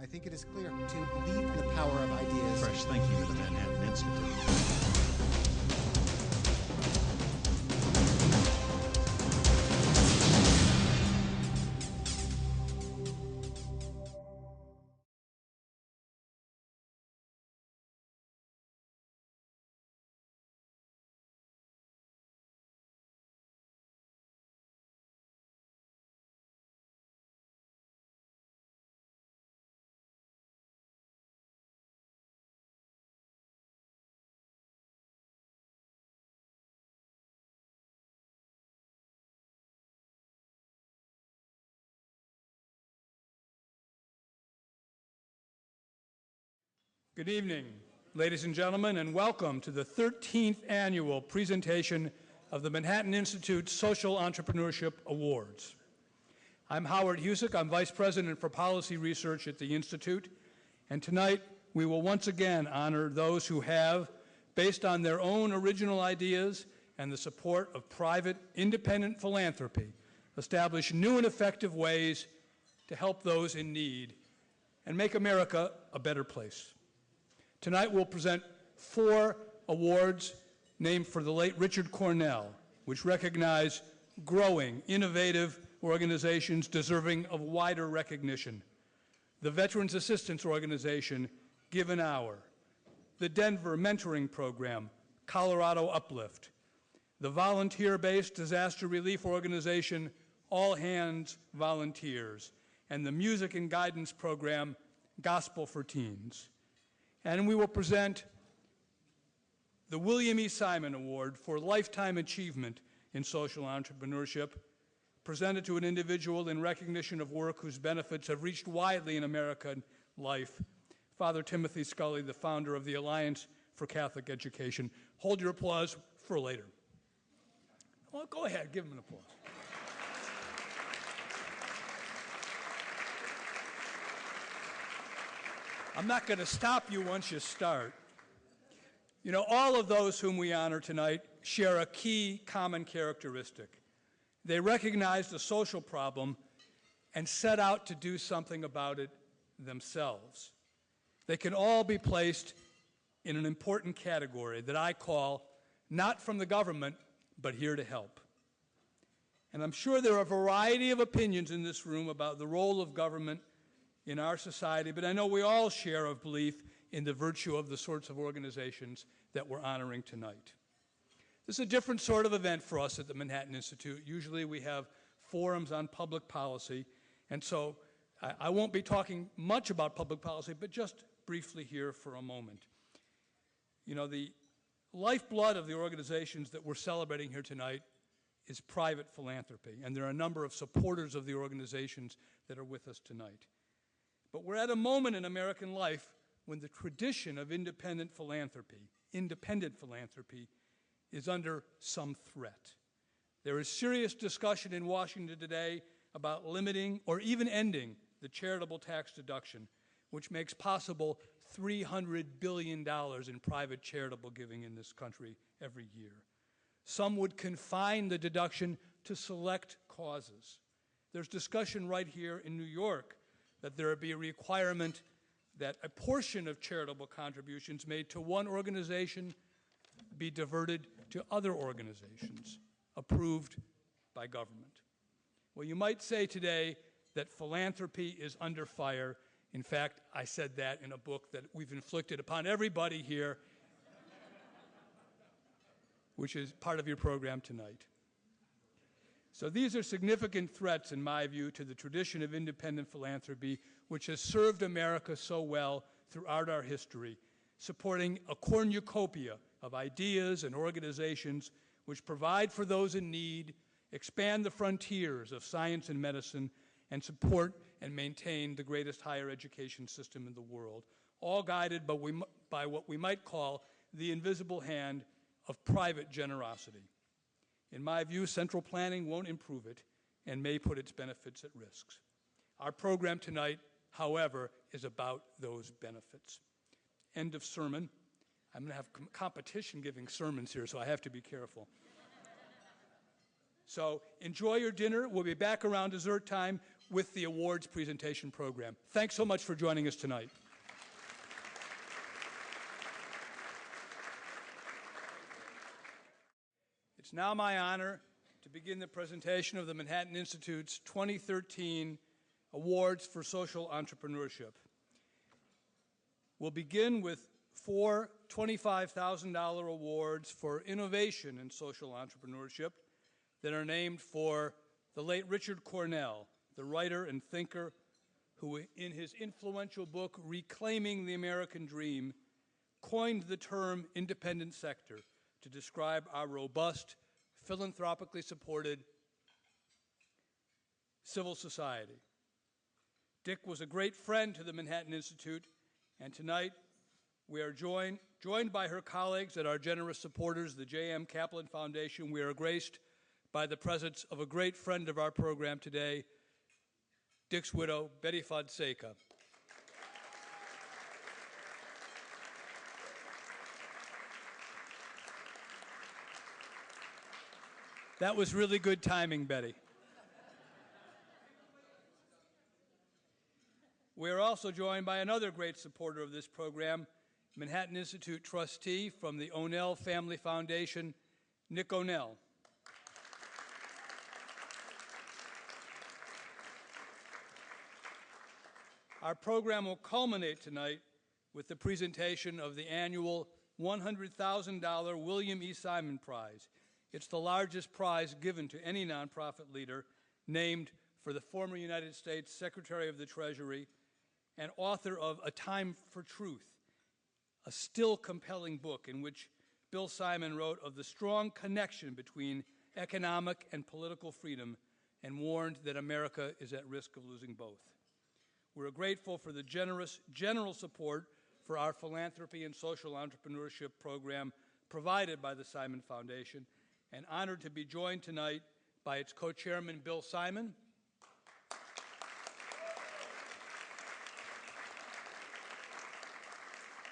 I think it is clear to believe in the power of ideas. Fresh thinking to the Manhattan Institute. Good evening, ladies and gentlemen, and welcome to the 13th annual presentation of the Manhattan Institute Social Entrepreneurship Awards. I'm Howard Husock. I'm Vice President for Policy Research at the Institute, and tonight we will once again honor those who have, based on their own original ideas and the support of private, independent philanthropy, established new and effective ways to help those in need and make America a better place. Tonight we'll present 4 awards named for the late Richard Cornell, which recognize growing, innovative organizations deserving of wider recognition. The Veterans Assistance Organization, Give an Hour, the Denver Mentoring Program, Colorado Uplift, the volunteer-based disaster relief organization, All Hands Volunteers, and the Music and Guidance Program, Gospel for Teens. And we will present the William E. Simon Award for Lifetime Achievement in Social Entrepreneurship, presented to an individual in recognition of work whose benefits have reached widely in American life, Father Timothy Scully, the founder of the Alliance for Catholic Education. Hold your applause for later. Well, go ahead, give him an applause. I'm not going to stop you once you start. You know, all of those whom we honor tonight share a key common characteristic. They recognize the social problem and set out to do something about it themselves. They can all be placed in an important category that I call not from the government, but here to help. And I'm sure there are a variety of opinions in this room about the role of government in our society, but I know we all share a belief in the virtue of the sorts of organizations that we're honoring tonight. This is a different sort of event for us at the Manhattan Institute. Usually we have forums on public policy, and so I won't be talking much about public policy, but just briefly here for a moment. You know, the lifeblood of the organizations that we're celebrating here tonight is private philanthropy, and there are a number of supporters of the organizations that are with us tonight. But we're at a moment in American life when the tradition of independent philanthropy is under some threat. There is serious discussion in Washington today about limiting or even ending the charitable tax deduction, which makes possible $300 billion in private charitable giving in this country every year. Some would confine the deduction to select causes. There's discussion right here in New York that there be a requirement that a portion of charitable contributions made to one organization be diverted to other organizations approved by government. Well, you might say today that philanthropy is under fire. In fact, I said that in a book that we've inflicted upon everybody here, which is part of your program tonight. So these are significant threats, in my view, to the tradition of independent philanthropy, which has served America so well throughout our history, supporting a cornucopia of ideas and organizations which provide for those in need, expand the frontiers of science and medicine, and support and maintain the greatest higher education system in the world, all guided by what we might call the invisible hand of private generosity. In my view, central planning won't improve it and may put its benefits at risk. Our program tonight, however, is about those benefits. End of sermon. I'm going to have competition giving sermons here, so I have to be careful. So enjoy your dinner. We'll be back around dessert time with the awards presentation program. Thanks so much for joining us tonight. It's now my honor to begin the presentation of the Manhattan Institute's 2013 Awards for Social Entrepreneurship. We'll begin with 4 $25,000 awards for innovation in social entrepreneurship that are named for the late Richard Cornell, the writer and thinker who, in his influential book, Reclaiming the American Dream, coined the term independent sector to describe our robust, philanthropically supported civil society. Dick was a great friend to the Manhattan Institute, and tonight we are joined by her colleagues and our generous supporters, the J.M. Kaplan Foundation. We are graced by the presence of a great friend of our program today, Dick's widow, Betty Fonseca. That was really good timing, Betty. We are also joined by another great supporter of this program, Manhattan Institute trustee from the O'Neill Family Foundation, Nick O'Neill. Our program will culminate tonight with the presentation of the annual $100,000 William E. Simon Prize. It's the largest prize given to any nonprofit leader, named for the former United States Secretary of the Treasury and author of A Time for Truth, a still compelling book in which Bill Simon wrote of the strong connection between economic and political freedom and warned that America is at risk of losing both. We're grateful for the generous general support for our philanthropy and social entrepreneurship program provided by the Simon Foundation, and honored to be joined tonight by its co-chairman, Bill Simon,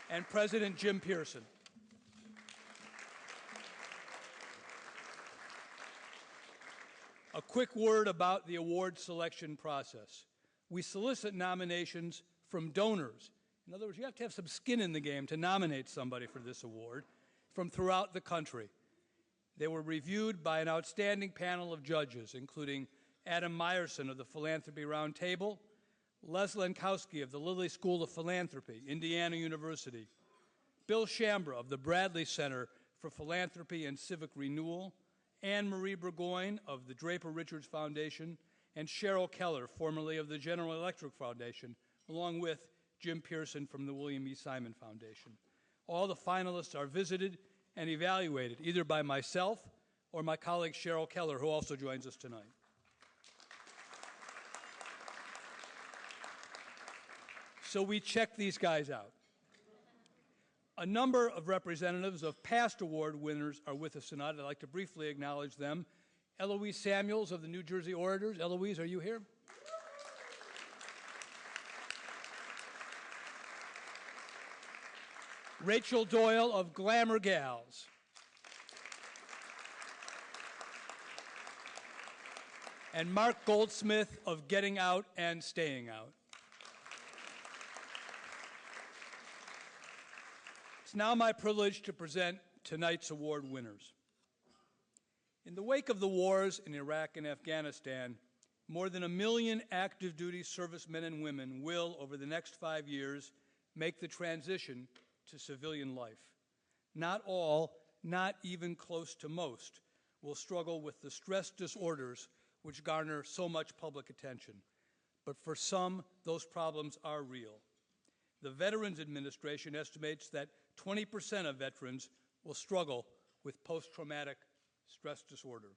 and President Jim Pearson. A quick word about the award selection process. We solicit nominations from donors. In other words, you have to have some skin in the game to nominate somebody for this award from throughout the country. They were reviewed by an outstanding panel of judges, including Adam Meyerson of the Philanthropy Roundtable, Les Lenkowski of the Lilly School of Philanthropy, Indiana University, Bill Shambra of the Bradley Center for Philanthropy and Civic Renewal, Anne Marie Burgoyne of the Draper Richards Foundation, and Cheryl Keller, formerly of the General Electric Foundation, along with Jim Pearson from the William E. Simon Foundation. All the finalists are visited and evaluated either by myself or my colleague Cheryl Keller, who also joins us tonight. So we check these guys out. A number of representatives of past award winners are with us tonight. I'd like to briefly acknowledge them. Eloise Samuels of the New Jersey Orators. Eloise, are you here? Rachel Doyle of Glamour Gals. And Mark Goldsmith of Getting Out and Staying Out. It's now my privilege to present tonight's award winners. In the wake of the wars in Iraq and Afghanistan, more than 1 million active duty servicemen and women will, over the next 5 years, make the transition to civilian life. Not all, not even close to most, will struggle with the stress disorders which garner so much public attention. But for some, those problems are real. The Veterans Administration estimates that 20% of veterans will struggle with post-traumatic stress disorder.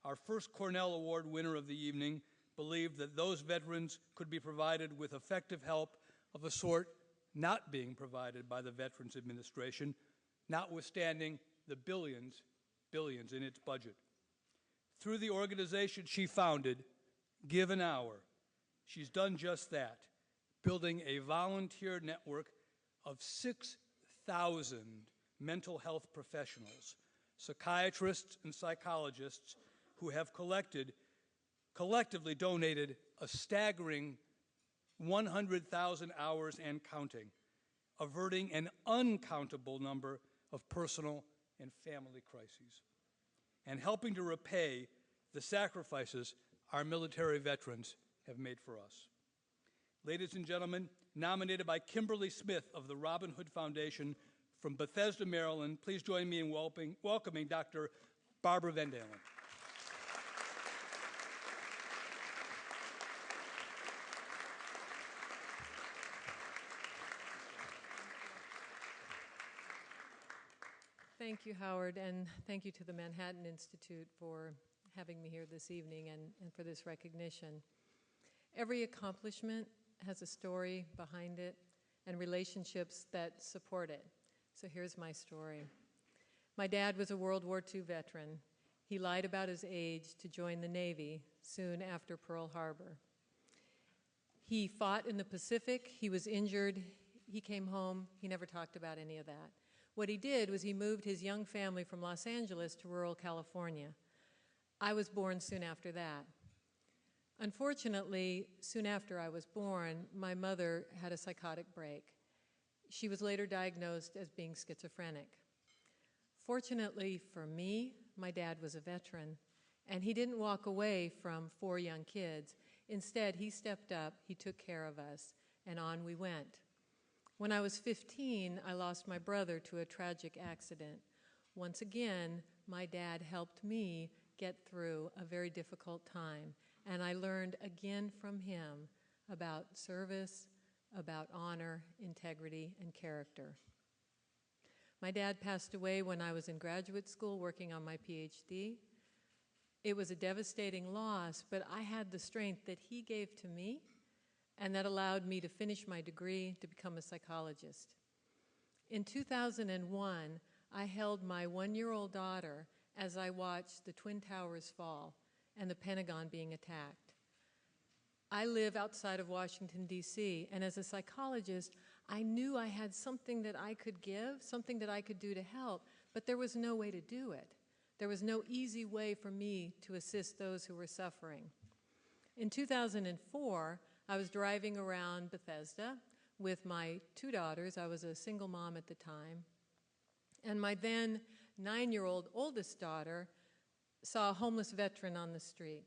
Our first Cornell Award winner of the evening believed that those veterans could be provided with effective help of a sort not being provided by the Veterans Administration, notwithstanding the billions in its budget. Through the organization she founded, Give an Hour, she's done just that, building a volunteer network of 6,000 mental health professionals, psychiatrists and psychologists who have collected collectively donated a staggering 100,000 hours and counting, averting an uncountable number of personal and family crises, and helping to repay the sacrifices our military veterans have made for us. Ladies and gentlemen, nominated by Kimberly Smith of the Robin Hood Foundation from Bethesda, Maryland, please join me in welcoming Dr. Barbara Van Dalen. Thank you, Howard, and thank you to the Manhattan Institute for having me here this evening and for this recognition. Every accomplishment has a story behind it and relationships that support it. So here's my story. My dad was a World War II veteran. He lied about his age to join the Navy soon after Pearl Harbor. He fought in the Pacific. He was injured. He came home. He never talked about any of that. What he did was he moved his young family from Los Angeles to rural California. I was born soon after that. Unfortunately, soon after I was born, my mother had a psychotic break. She was later diagnosed as being schizophrenic. Fortunately for me, my dad was a veteran, and he didn't walk away from 4 young kids. Instead, he stepped up, he took care of us, and on we went. When I was 15, I lost my brother to a tragic accident. Once again, my dad helped me get through a very difficult time, and I learned again from him about service, about honor, integrity, and character. My dad passed away when I was in graduate school working on my PhD. It was a devastating loss, but I had the strength that he gave to me, and that allowed me to finish my degree to become a psychologist. In 2001, I held my 1-year-old daughter as I watched the Twin Towers fall and the Pentagon being attacked. I live outside of Washington, D.C., and as a psychologist, I knew I had something that I could give, something that I could do to help, but there was no way to do it. There was no easy way for me to assist those who were suffering. In 2004, I was driving around Bethesda with my 2 daughters. I was a single mom at the time. And my then 9-year-old oldest daughter saw a homeless veteran on the street.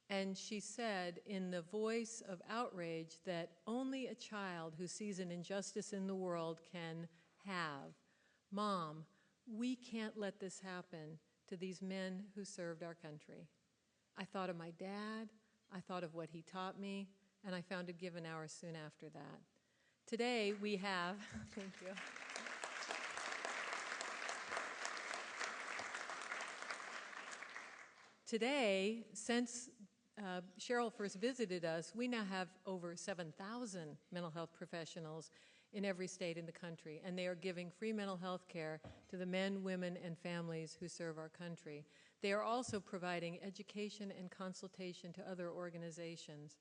And she said in the voice of outrage that only a child who sees an injustice in the world can have, "Mom, we can't let this happen to these men who served our country." I thought of my dad. I thought of what he taught me, and I founded Give an Hour soon after that. Today we have, thank you. Today, since Cheryl first visited us, we now have over 7,000 mental health professionals in every state in the country, and they are giving free mental health care to the men, women, and families who serve our country. They are also providing education and consultation to other organizations.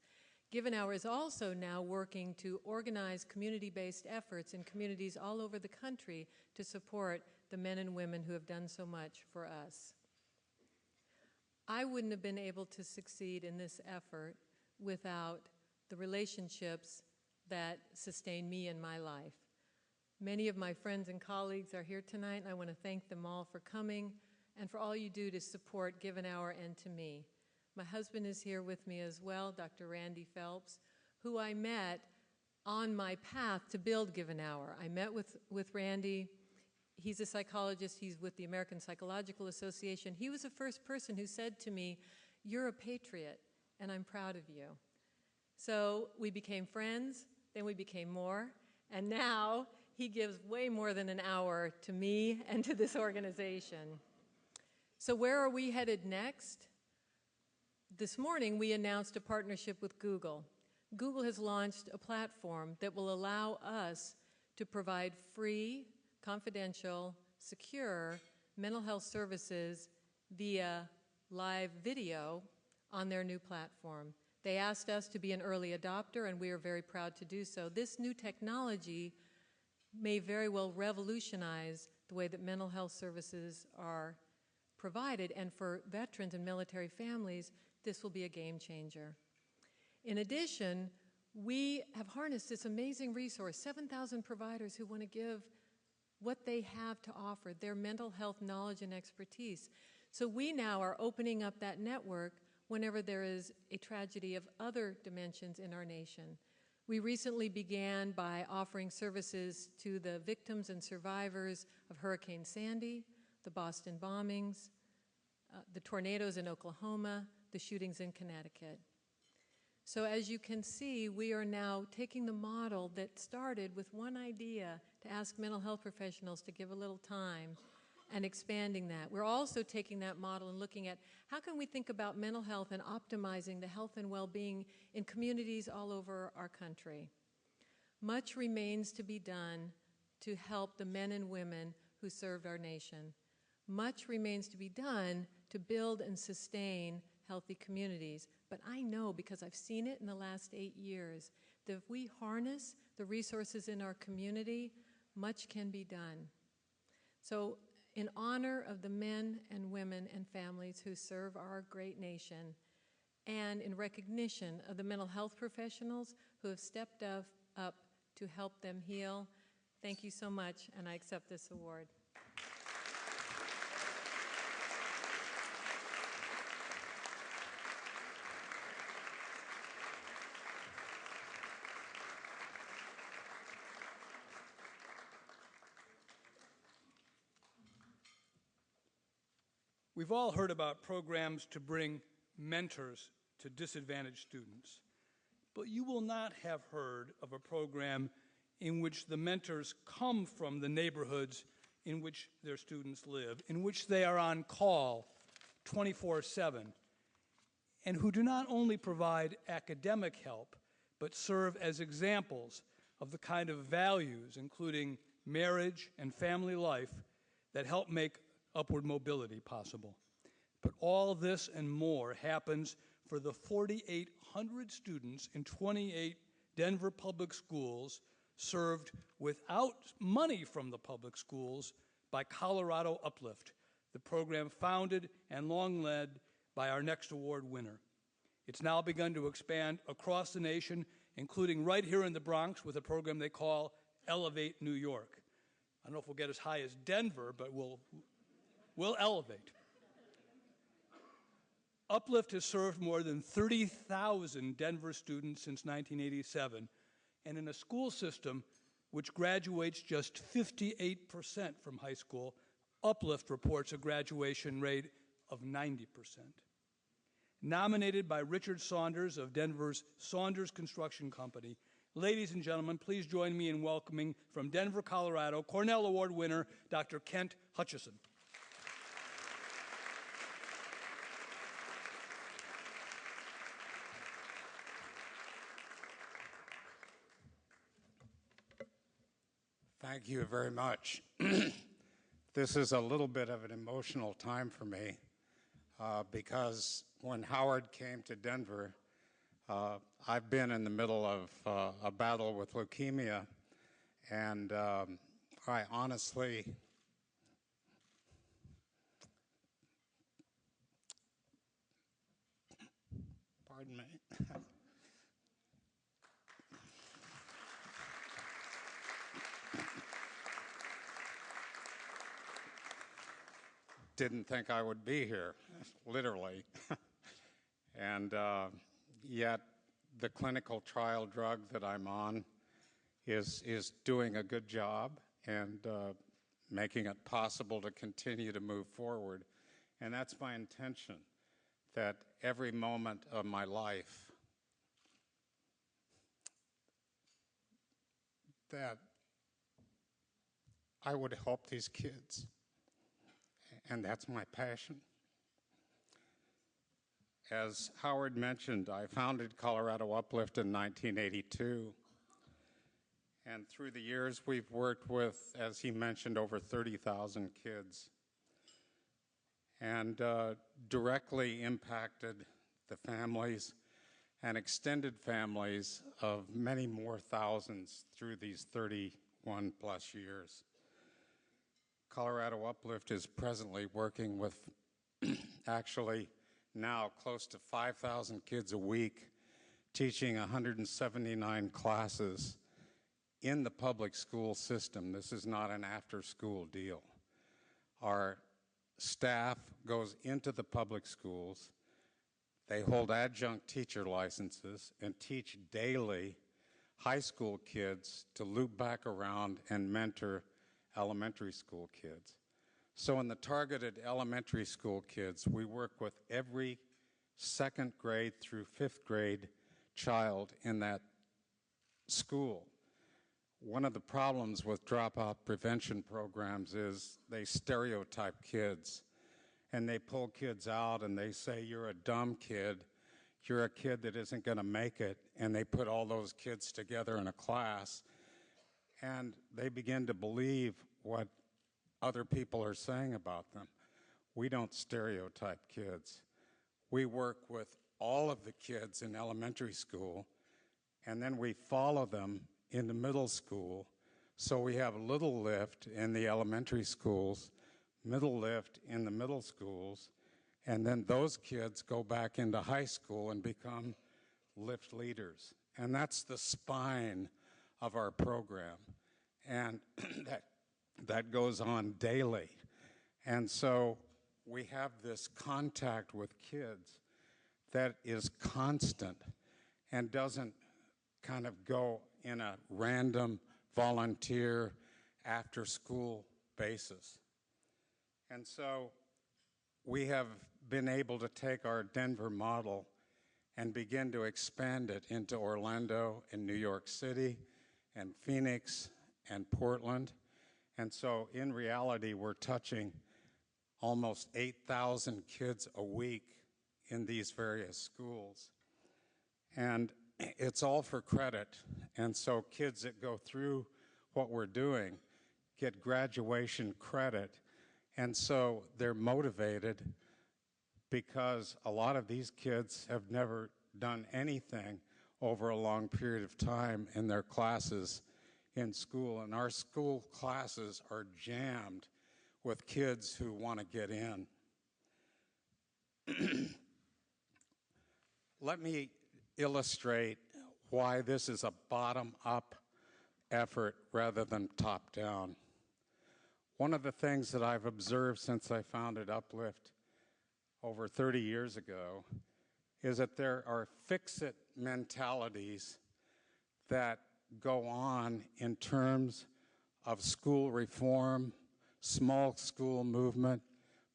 Give an Hour is also now working to organize community-based efforts in communities all over the country to support the men and women who have done so much for us. I wouldn't have been able to succeed in this effort without the relationships that sustain me in my life. Many of my friends and colleagues are here tonight, and I want to thank them all for coming and for all you do to support Give an Hour and to me. My husband is here with me as well, Dr. Randy Phelps, who I met on my path to build Give an Hour. I met with Randy. He's a psychologist. He's with the American Psychological Association. He was the first person who said to me, "You're a patriot, and I'm proud of you." So we became friends, then we became more, and now he gives way more than an hour to me and to this organization. So where are we headed next? This morning, we announced a partnership with Google. Google has launched a platform that will allow us to provide free, confidential, secure mental health services via live video on their new platform. They asked us to be an early adopter, and we are very proud to do so. This new technology may very well revolutionize the way that mental health services are provided, and for veterans and military families This will be a game changer. In addition, we have harnessed this amazing resource, 7,000 providers who want to give what they have to offer, their mental health knowledge and expertise. So we now are opening up that network whenever there is a tragedy of other dimensions in our nation. We recently began by offering services to the victims and survivors of Hurricane Sandy, the Boston bombings, the tornadoes in Oklahoma, the shootings in Connecticut. So as you can see, we are now taking the model that started with one idea to ask mental health professionals to give a little time and expanding that. We're also taking that model and looking at how can we think about mental health and optimizing the health and well-being in communities all over our country. Much remains to be done to help the men and women who served our nation. Much remains to be done to build and sustain healthy communities. But I know, because I've seen it in the last 8 years, that if we harness the resources in our community, much can be done. So in honor of the men and women and families who serve our great nation, and in recognition of the mental health professionals who have stepped up to help them heal, thank you so much, and I accept this award. We've all heard about programs to bring mentors to disadvantaged students, but you will not have heard of a program in which the mentors come from the neighborhoods in which their students live, in which they are on call 24/7, and who do not only provide academic help, but serve as examples of the kind of values, including marriage and family life, that help make upward mobility possible. But all this and more happens for the 4,800 students in 28 Denver public schools served without money from the public schools by Colorado Uplift, the program founded and long led by our next award winner. It's now begun to expand across the nation, including right here in the Bronx with a program they call Elevate New York. I don't know if we'll get as high as Denver, but we'll elevate. Uplift has served more than 30,000 Denver students since 1987, and in a school system which graduates just 58% from high school, Uplift reports a graduation rate of 90%. Nominated by Richard Saunders of Denver's Saunders Construction Company, ladies and gentlemen, please join me in welcoming from Denver, Colorado, Cornell Award winner, Dr. Kent Hutcheson. Thank you very much. This is a little bit of an emotional time for me because when Howard came to Denver, I've been in the middle of a battle with leukemia, and I honestly, pardon me. Didn't think I would be here, literally. And yet the clinical trial drug that I'm on is doing a good job and making it possible to continue to move forward. And that's my intention, that every moment of my life that I would help these kids. And that's my passion. As Howard mentioned, I founded Colorado Uplift in 1982. And through the years, we've worked with, as he mentioned, over 30,000 kids. And directly impacted the families and extended families of many more thousands through these 31 plus years. Colorado Uplift is presently working with actually now close to 5,000 kids a week, teaching 179 classes in the public school system. This is not an after-school deal. Our staff goes into the public schools. They hold adjunct teacher licenses and teach daily high school kids to loop back around and mentor elementary school kids. So in the targeted elementary school kids, we work with every second grade through fifth grade child in that school. One of the problems with dropout prevention programs is they stereotype kids, and they pull kids out and they say, you're a dumb kid, you're a kid that isn't going to make it, and they put all those kids together in a class, and they begin to believe what other people are saying about them. We don't stereotype kids. We work with all of the kids in elementary school, and then we follow them into middle school. So we have a little lift in the elementary schools, middle lift in the middle schools, and then those kids go back into high school and become lift leaders. And that's the spine of our program. And that goes on daily. And so we have this contact with kids that is constant and doesn't kind of go in a random volunteer after-school basis. And so we have been able to take our Denver model and begin to expand it into Orlando and New York City and Phoenix and Portland. And so in reality, we're touching almost 8,000 kids a week in these various schools. And it's all for credit. And so kids that go through what we're doing get graduation credit. And so they're motivated because a lot of these kids have never done anything over a long period of time in their classes in school. And our school classes are jammed with kids who want to get in. Let me illustrate why this is a bottom-up effort rather than top-down. One of the things that I've observed since I founded Uplift over 30 years ago is that there are fix-it mentalities that go on in terms of school reform, small school movement,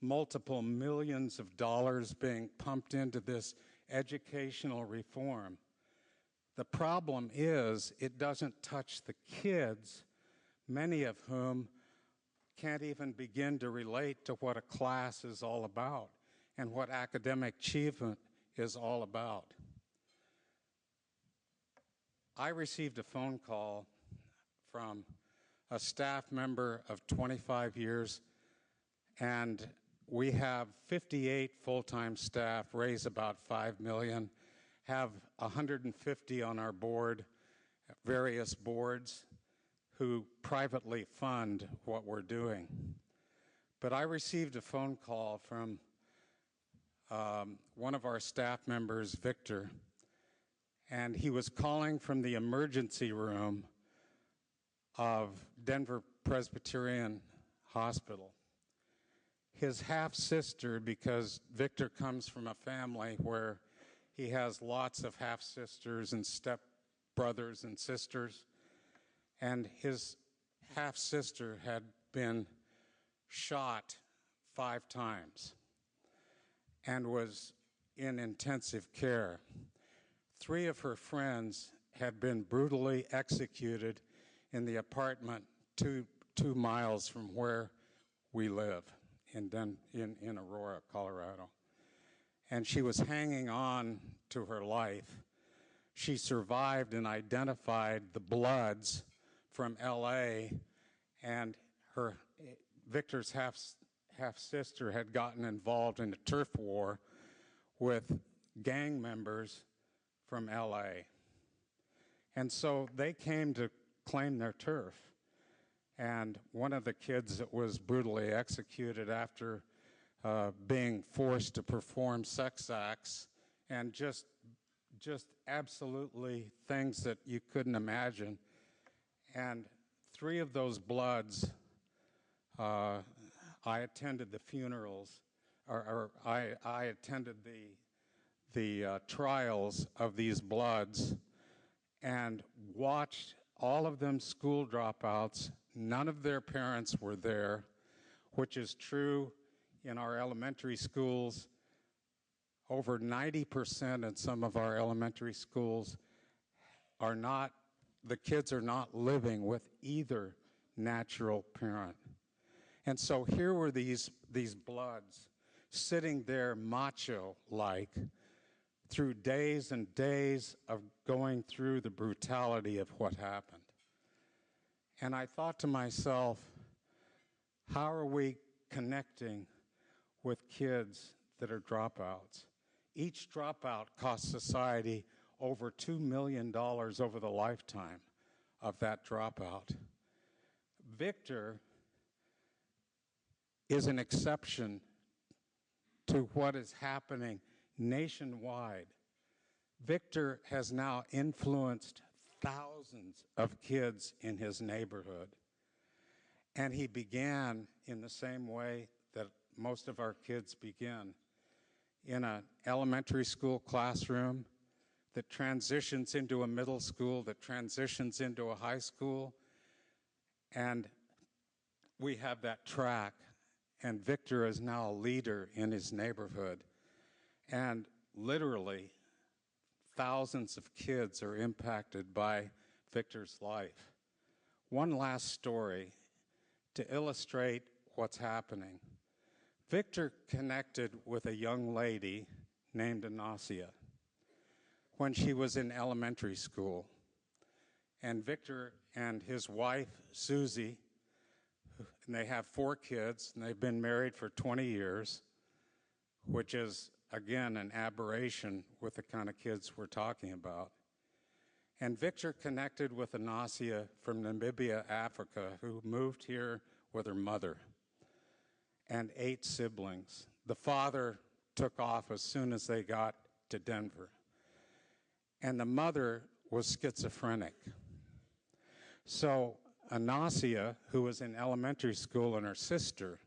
multiple millions of dollars being pumped into this educational reform. The problem is it doesn't touch the kids, many of whom can't even begin to relate to what a class is all about and what academic achievement is all about. I received a phone call from a staff member of 25 years, and we have 58 full-time staff, raise about $5 million, have 150 on our board, various boards, who privately fund what we're doing. But I received a phone call from one of our staff members, Victor, and he was calling from the emergency room of Denver Presbyterian Hospital. His half-sister, because Victor comes from a family where he has lots of half-sisters and step-brothers and sisters, and his half-sister had been shot 5 times and was in intensive care. 3 of her friends had been brutally executed in the apartment 2 miles from where we live in Aurora, Colorado. And she was hanging on to her life. She survived and identified the Bloods from LA, and Victor's half-sister had gotten involved in a turf war with gang members from LA. And so they came to claim their turf. And one of the kids that was brutally executed after being forced to perform sex acts, and just absolutely things that you couldn't imagine. And 3 of those bloods, I attended the funerals, or I attended the trials of these bloods and watched all of them school dropouts. None of their parents were there, which is true in our elementary schools. Over 90% in some of our elementary schools the kids are not living with either natural parent. And so here were these bloods sitting there macho-like through days and days of going through the brutality of what happened. And I thought to myself, how are we connecting with kids that are dropouts? Each dropout costs society over $2 million over the lifetime of that dropout. Victor is an exception to what is happening nationwide. Victor has now influenced thousands of kids in his neighborhood. And he began in the same way that most of our kids begin, in an elementary school classroom that transitions into a middle school, that transitions into a high school. And we have that track. And Victor is now a leader in his neighborhood. And literally, thousands of kids are impacted by Victor's life. One last story to illustrate what's happening. Victor connected with a young lady named Anasia when she was in elementary school. And Victor and his wife, Susie, and they have 4 kids, and they've been married for 20 years, which is, again, an aberration with the kind of kids we're talking about. And Victor connected with Anasia from Namibia, Africa, who moved here with her mother and 8 siblings. The father took off as soon as they got to Denver. And the mother was schizophrenic. So Anasia, who was in elementary school, and her sister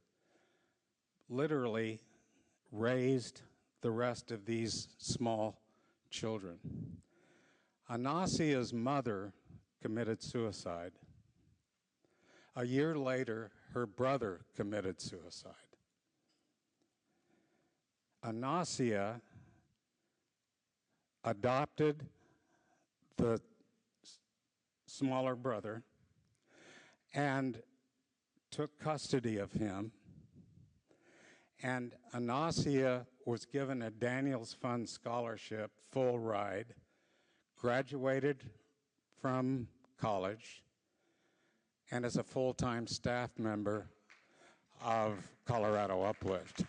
literally raised the rest of these small children. Anasia's mother committed suicide. A year later, her brother committed suicide. Anasia adopted the smaller brother and took custody of him. And Anasia was given a Daniels Fund scholarship, full ride, graduated from college, and is a full-time staff member of Colorado Uplift.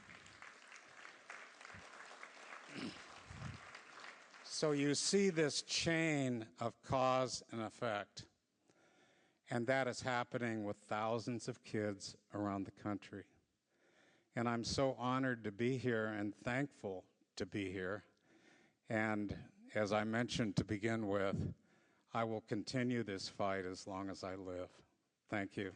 So you see this chain of cause and effect, and that is happening with thousands of kids around the country. And I'm so honored to be here and thankful to be here. And as I mentioned to begin with, I will continue this fight as long as I live. Thank you.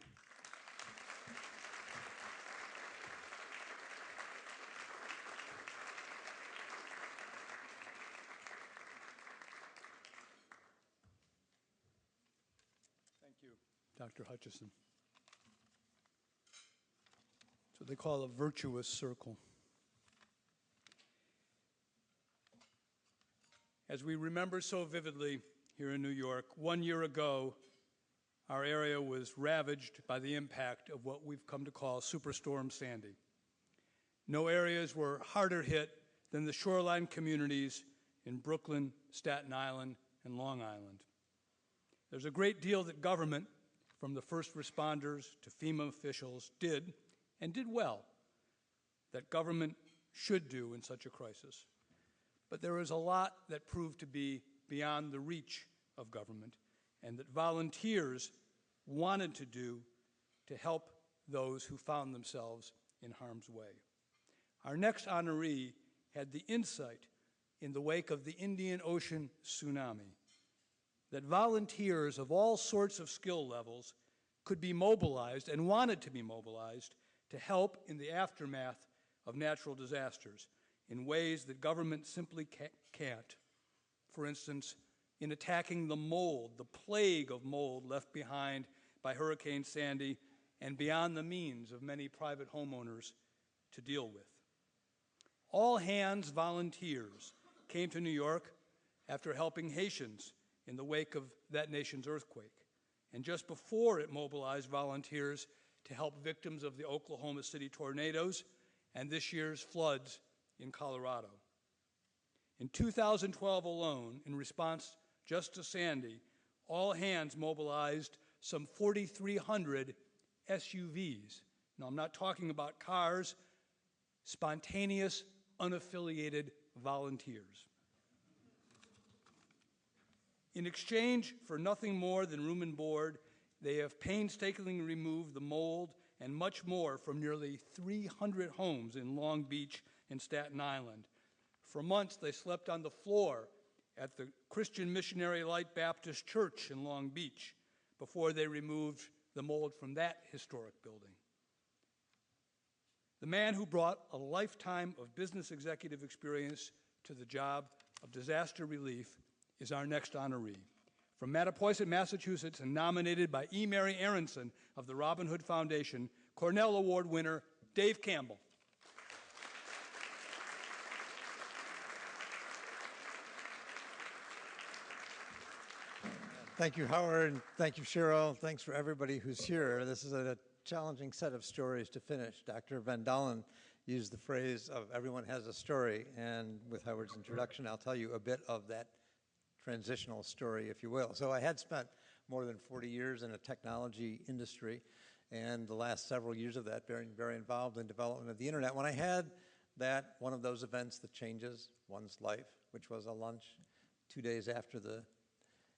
Thank you, Dr. Hutcheson. It's what they call a virtuous circle. As we remember so vividly here in New York, 1 year ago, our area was ravaged by the impact of what we've come to call Superstorm Sandy. No areas were harder hit than the shoreline communities in Brooklyn, Staten Island, and Long Island. There's a great deal that government, from the first responders to FEMA officials, did, and did well, that government should do in such a crisis. But there is a lot that proved to be beyond the reach of government, and that volunteers wanted to do to help those who found themselves in harm's way. Our next honoree had the insight in the wake of the Indian Ocean tsunami that volunteers of all sorts of skill levels could be mobilized and wanted to be mobilized to help in the aftermath of natural disasters in ways that government simply can't. For instance, in attacking the mold, the plague of mold left behind by Hurricane Sandy and beyond the means of many private homeowners to deal with. All hands volunteers came to New York after helping Haitians in the wake of that nation's earthquake, and just before it mobilized volunteers to help victims of the Oklahoma City tornadoes and this year's floods in Colorado. In 2012 alone, in response just to Sandy, all hands mobilized some 4,300 SUVs. Now, I'm not talking about cars, spontaneous, unaffiliated volunteers. In exchange for nothing more than room and board, they have painstakingly removed the mold and much more from nearly 300 homes in Long Beach and Staten Island. For months, they slept on the floor at the Christian Missionary Light Baptist Church in Long Beach before they removed the mold from that historic building. The man who brought a lifetime of business executive experience to the job of disaster relief is our next honoree. From Mattapoisett, Massachusetts, and nominated by E. Mary Aronson of the Robin Hood Foundation, Cornell Award winner Dave Campbell. Thank you, Howard, and thank you, Cheryl. Thanks for everybody who's here. This is a challenging set of stories to finish. Dr. Van Dalen used the phrase of everyone has a story, and with Howard's introduction, I'll tell you a bit of that transitional story, if you will. So I had spent more than 40 years in a technology industry, and the last several years of that being very involved in development of the internet. When I had one of those events that changes one's life, which was a lunch 2 days after the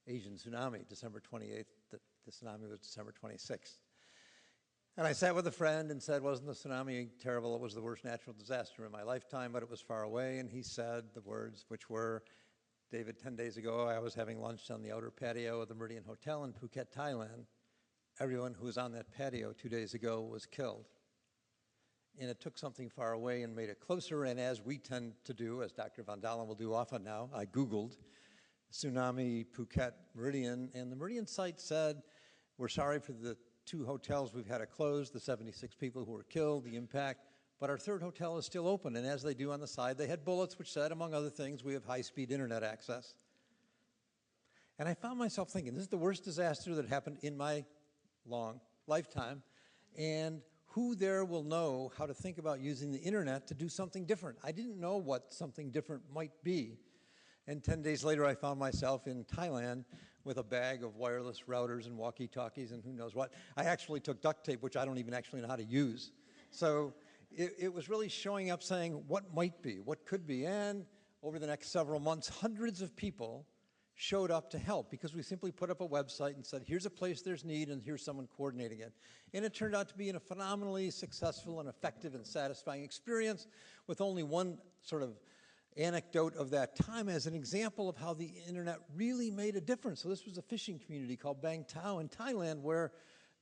Asian tsunami, December 28th, the tsunami was December 26th. And I sat with a friend and said, wasn't the tsunami terrible? It was the worst natural disaster in my lifetime, but it was far away. And he said the words which were, David, 10 days ago, I was having lunch on the outer patio of the Meridian Hotel in Phuket, Thailand. Everyone who was on that patio 2 days ago was killed. And it took something far away and made it closer. And as we tend to do, as Dr. Van Dalen will do often now, I Googled tsunami, Phuket, Meridian, and the Meridian site said, we're sorry for the 2 hotels we've had to close, the 76 people who were killed, the impact, but our 3rd hotel is still open. And as they do on the side, they had bullets which said, among other things, we have high-speed internet access. And I found myself thinking, this is the worst disaster that happened in my long lifetime, and who there will know how to think about using the internet to do something different? I didn't know what something different might be. And 10 days later, I found myself in Thailand with a bag of wireless routers and walkie-talkies and who knows what. I actually took duct tape, which I don't even actually know how to use. So it was really showing up saying what might be, what could be. And over the next several months, hundreds of people showed up to help because we simply put up a website and said, here's a place there's need and here's someone coordinating it. And it turned out to be a phenomenally successful and effective and satisfying experience with only one sort of anecdote of that time as an example of how the internet really made a difference. So this was a fishing community called Bang Tao in Thailand where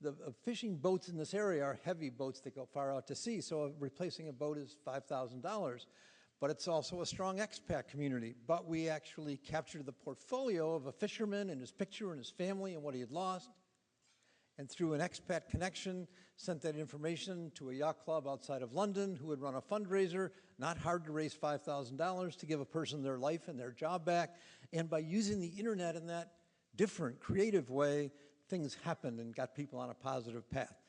the fishing boats in this area are heavy boats that go far out to sea. So replacing a boat is $5,000. But it's also a strong expat community. But we actually captured the portfolio of a fisherman and his picture and his family and what he had lost. And through an expat connection, sent that information to a yacht club outside of London who would run a fundraiser, not hard to raise $5,000 to give a person their life and their job back. And by using the internet in that different, creative way, things happened and got people on a positive path.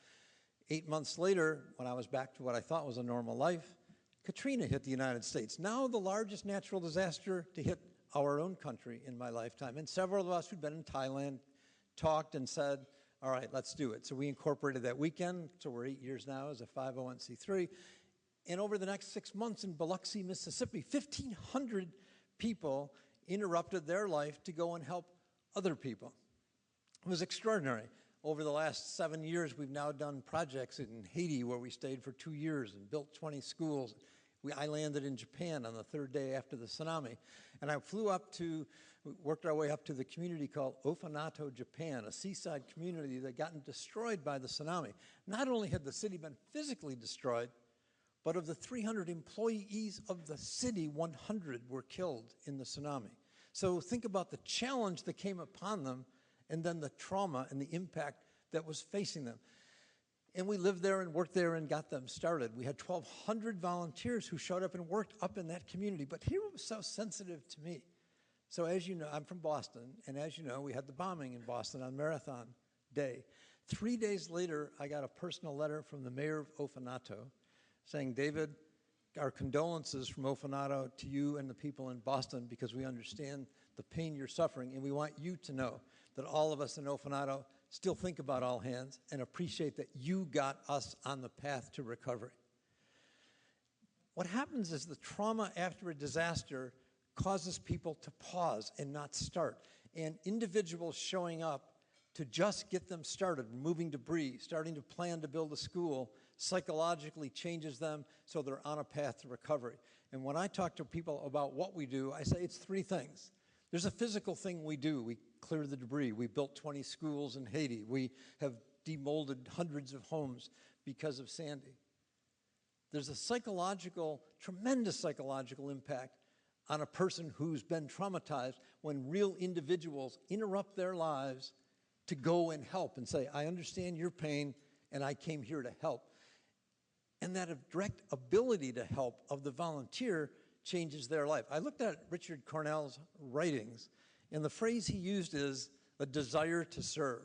8 months later, when I was back to what I thought was a normal life, Katrina hit the United States, now the largest natural disaster to hit our own country in my lifetime. And several of us who'd been in Thailand talked and said, all right, let's do it. So we incorporated that weekend, so we're 8 years now as a 501c3. And over the next 6 months in Biloxi, Mississippi, 1,500 people interrupted their life to go and help other people. It was extraordinary. Over the last 7 years, we've now done projects in Haiti where we stayed for 2 years and built 20 schools. I landed in Japan on the third day after the tsunami, and I flew up to, worked our way up to the community called Ofanato, Japan, a seaside community that had gotten destroyed by the tsunami. Not only had the city been physically destroyed, but of the 300 employees of the city, 100 were killed in the tsunami. So think about the challenge that came upon them, and then the trauma and the impact that was facing them. And we lived there and worked there and got them started. We had 1,200 volunteers who showed up and worked up in that community. But here it was so sensitive to me. So as you know, I'm from Boston, and as you know, we had the bombing in Boston on Marathon Day. 3 days later, I got a personal letter from the mayor of Ofanato saying, David, our condolences from Ofanato to you and the people in Boston, because we understand the pain you're suffering, and we want you to know that all of us in Ofanato still think about All Hands and appreciate that you got us on the path to recovery. What happens is the trauma after a disaster causes people to pause and not start. And individuals showing up to just get them started, removing debris, starting to plan to build a school, psychologically changes them so they're on a path to recovery. And when I talk to people about what we do, I say it's three things. There's a physical thing we do. We clear the debris. We built 20 schools in Haiti. We have demolded hundreds of homes because of Sandy. There's a psychological, tremendous psychological impact on a person who's been traumatized when real individuals interrupt their lives to go and help and say, I understand your pain and I came here to help. And that direct ability to help of the volunteer changes their life. I looked at Richard Cornell's writings, and the phrase he used is a desire to serve.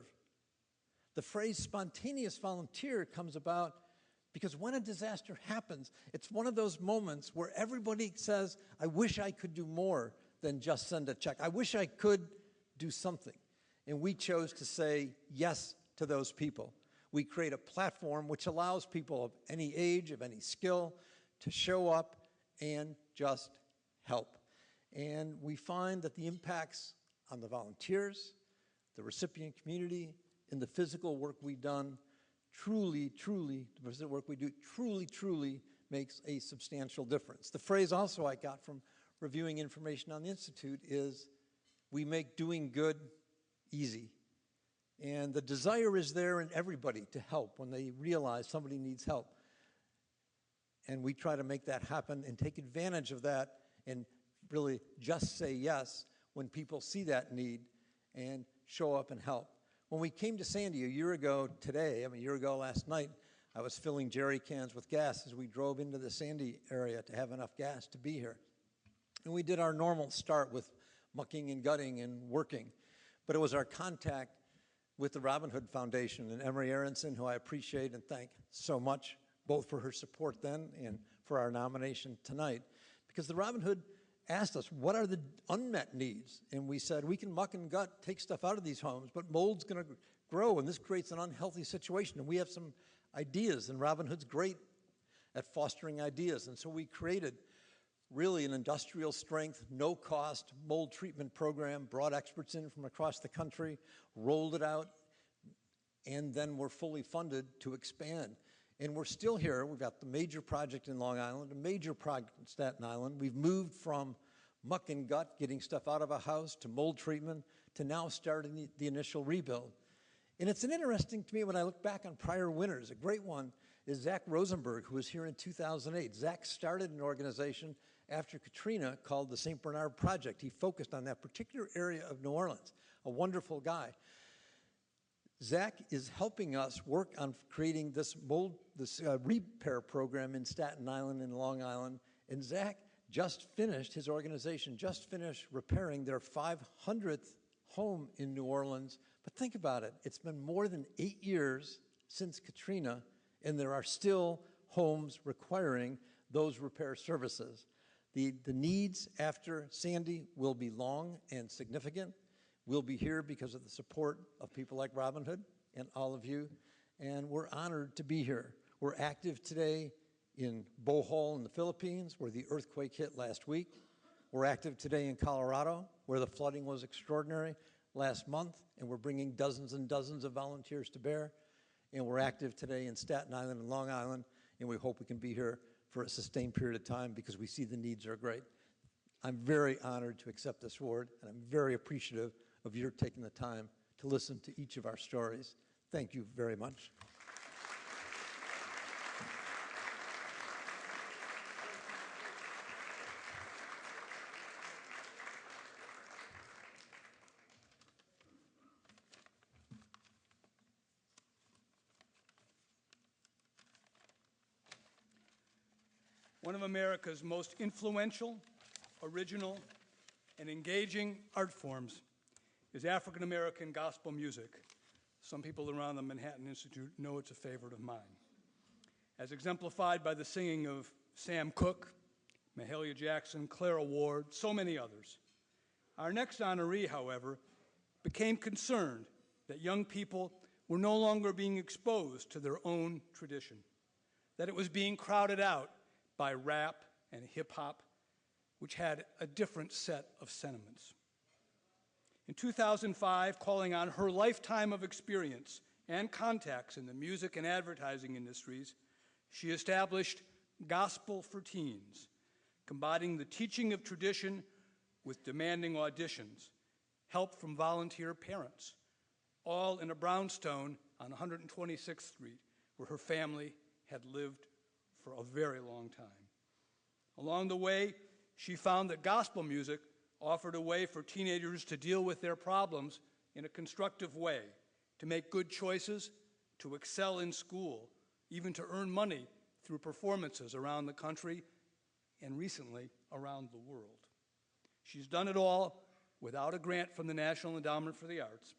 The phrase spontaneous volunteer comes about because when a disaster happens, it's one of those moments where everybody says, I wish I could do more than just send a check. I wish I could do something. And we chose to say yes to those people. We create a platform which allows people of any age, of any skill, to show up and just help. And we find that the impacts on the volunteers, the recipient community, and the physical work we've done truly makes a substantial difference. The phrase also I got from reviewing information on the Institute is, we make doing good easy. And the desire is there in everybody to help when they realize somebody needs help. And we try to make that happen and take advantage of that and really just say yes when people see that need and show up and help. When we came to Sandy a year ago last night, I was filling jerry cans with gas as we drove into the Sandy area to have enough gas to be here. And we did our normal start with mucking and gutting and working. But it was our contact with the Robin Hood Foundation and Emery Aronson, who I appreciate and thank so much, both for her support then and for our nomination tonight. Because the Robin Hood asked us, what are the unmet needs? And we said, we can muck and gut, take stuff out of these homes, but mold's going to grow, and this creates an unhealthy situation. And we have some ideas, and Robin Hood's great at fostering ideas. And so we created really an industrial strength, no cost mold treatment program, brought experts in from across the country, rolled it out, and then we're fully funded to expand. And we're still here. We've got the major project in Long Island, a major project in Staten Island. We've moved from muck and gut, getting stuff out of a house, to mold treatment, to now starting the initial rebuild. And it's interesting to me when I look back on prior winners. A great one is Zach Rosenberg, who was here in 2008. Zach started an organization after Katrina called the St. Bernard Project. He focused on that particular area of New Orleans. A wonderful guy. Zach is helping us work on creating this repair program in Staten Island and Long Island. And Zach his organization just finished repairing their 500th home in New Orleans. But think about it. It's been more than 8 years since Katrina, and there are still homes requiring those repair services. The needs after Sandy will be long and significant. We'll be here because of the support of people like Robin Hood and all of you, and we're honored to be here. We're active today in Bohol in the Philippines, where the earthquake hit last week. We're active today in Colorado, where the flooding was extraordinary last month, and we're bringing dozens and dozens of volunteers to bear. And we're active today in Staten Island and Long Island, and we hope we can be here for a sustained period of time because we see the needs are great. I'm very honored to accept this award, and I'm very appreciative of your taking the time to listen to each of our stories. Thank you very much. One of America's most influential, original, and engaging art forms is African American gospel music. Some people around the Manhattan Institute know it's a favorite of mine. As exemplified by the singing of Sam Cooke, Mahalia Jackson, Clara Ward, so many others. Our next honoree, however, became concerned that young people were no longer being exposed to their own tradition, that it was being crowded out by rap and hip-hop, which had a different set of sentiments. In 2005, calling on her lifetime of experience and contacts in the music and advertising industries, she established Gospel for Teens, combining the teaching of tradition with demanding auditions, help from volunteer parents, all in a brownstone on 126th Street, where her family had lived for a very long time. Along the way, she found that gospel music offered a way for teenagers to deal with their problems in a constructive way, to make good choices, to excel in school, even to earn money through performances around the country and recently around the world. She's done it all without a grant from the National Endowment for the Arts.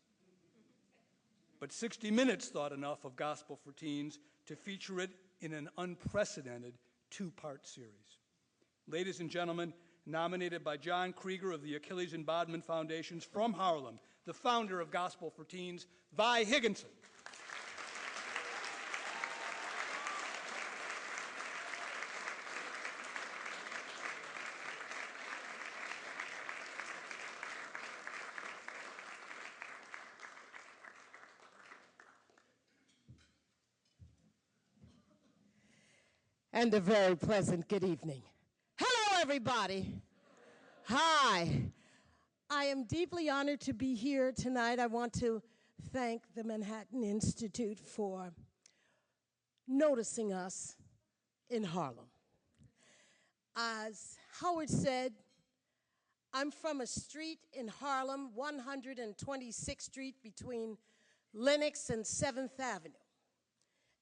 But 60 Minutes thought enough of Gospel for Teens to feature it in an unprecedented two-part series. Ladies and gentlemen, nominated by John Krieger of the Achilles and Bodman Foundations from Harlem, the founder of Gospel for Teens, Vi Higginsen. And a very pleasant good evening. Hello, everybody. Hi. I am deeply honored to be here tonight. I want to thank the Manhattan Institute for noticing us in Harlem. As Howard said, I'm from a street in Harlem, 126th Street between Lenox and 7th Avenue.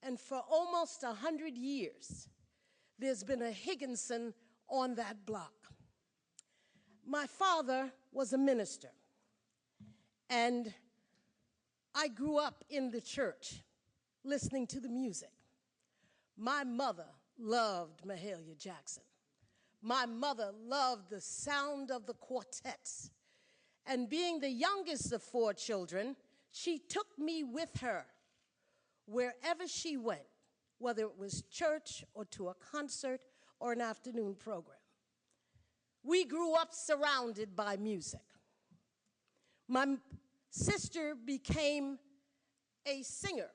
And for almost 100 years, there's been a Higginsen on that block. My father was a minister, and I grew up in the church listening to the music. My mother loved Mahalia Jackson. My mother loved the sound of the quartets. And being the youngest of 4 children, she took me with her wherever she went, whether it was church or to a concert or an afternoon program. We grew up surrounded by music. My sister became a singer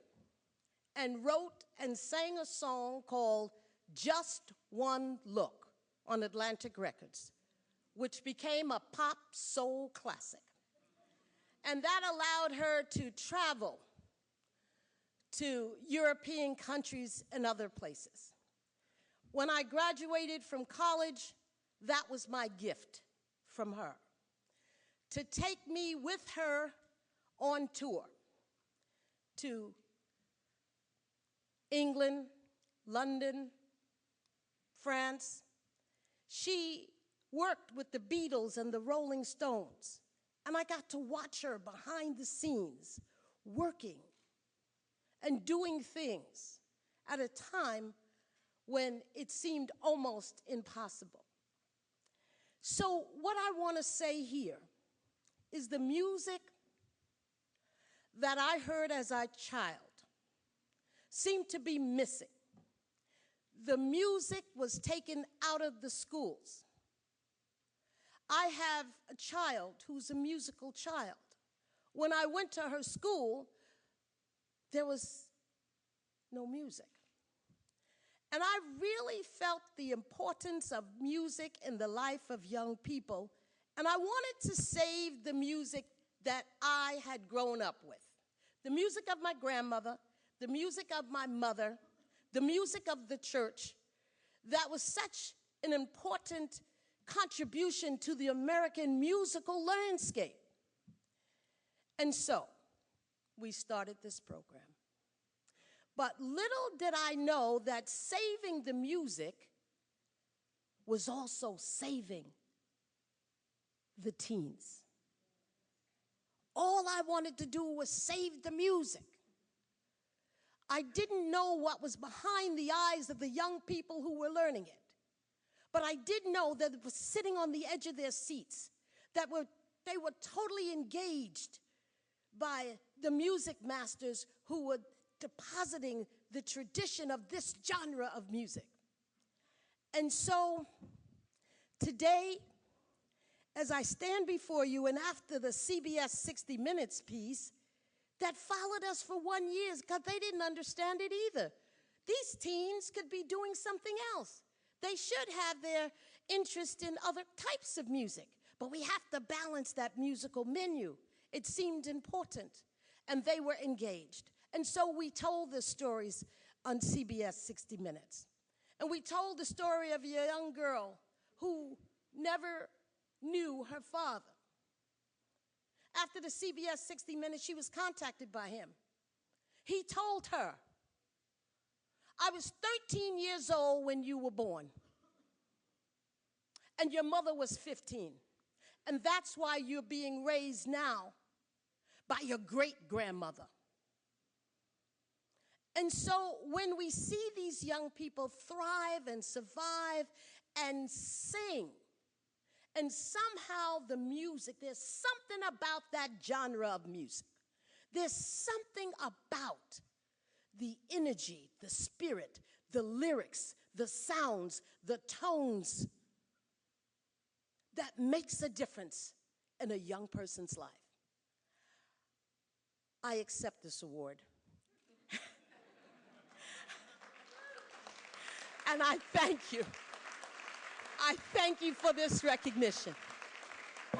and wrote and sang a song called Just One Look on Atlantic Records, which became a pop soul classic. And that allowed her to travel to European countries and other places. When I graduated from college, that was my gift from her, to take me with her on tour to England, London, France. She worked with the Beatles and the Rolling Stones, and I got to watch her behind the scenes working and doing things at a time when it seemed almost impossible. So what I want to say here is the music that I heard as a child seemed to be missing. The music was taken out of the schools. I have a child who's a musical child. When I went to her school, there was no music. And I really felt the importance of music in the life of young people, and I wanted to save the music that I had grown up with. The music of my grandmother, the music of my mother, the music of the church, that was such an important contribution to the American musical landscape. And so, we started this program. But little did I know that saving the music was also saving the teens. All I wanted to do was save the music. I didn't know what was behind the eyes of the young people who were learning it. But I did know that it was sitting on the edge of their seats, that they were totally engaged by the music masters who were depositing the tradition of this genre of music. And so today, as I stand before you, and after the CBS 60 Minutes piece that followed us for 1 year, because they didn't understand it either. These teens could be doing something else. They should have their interest in other types of music, but we have to balance that musical menu. It seemed important, and they were engaged. And so we told the stories on CBS 60 Minutes. And we told the story of a young girl who never knew her father. After the CBS 60 Minutes, she was contacted by him. He told her, I was 13 years old when you were born, and your mother was 15. And that's why you're being raised now by your great-grandmother. And so when we see these young people thrive and survive and sing, and somehow the music, there's something about that genre of music. There's something about the energy, the spirit, the lyrics, the sounds, the tones that makes a difference in a young person's life. I accept this award. And I thank you. I thank you for this recognition.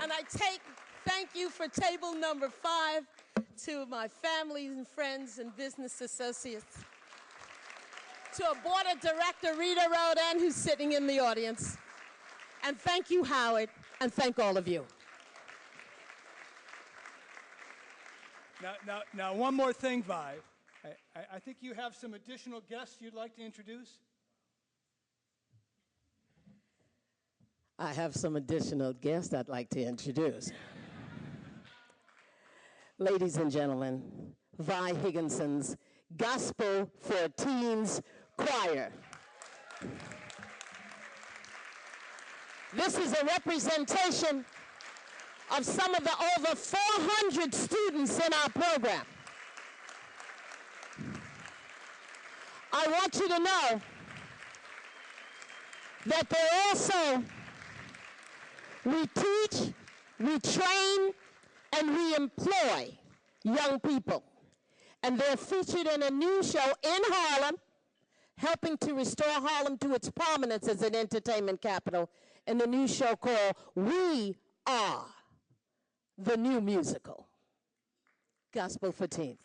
And I thank you for table number 5, to my family and friends and business associates, to a board of director, Rita Rodan, who's sitting in the audience. And thank you, Howard, and thank all of you. Now, one more thing, Vi. I think you have some additional guests you'd like to introduce. I have some additional guests I'd like to introduce. Ladies and gentlemen, Vi Higginson's Gospel for Teens Choir. This is a representation of some of the over 400 students in our program. I want you to know that they're also, we teach, we train, and we employ young people. And they're featured in a new show in Harlem, helping to restore Harlem to its prominence as an entertainment capital, in the new show called We Are the New Musical. Gospel for Teens.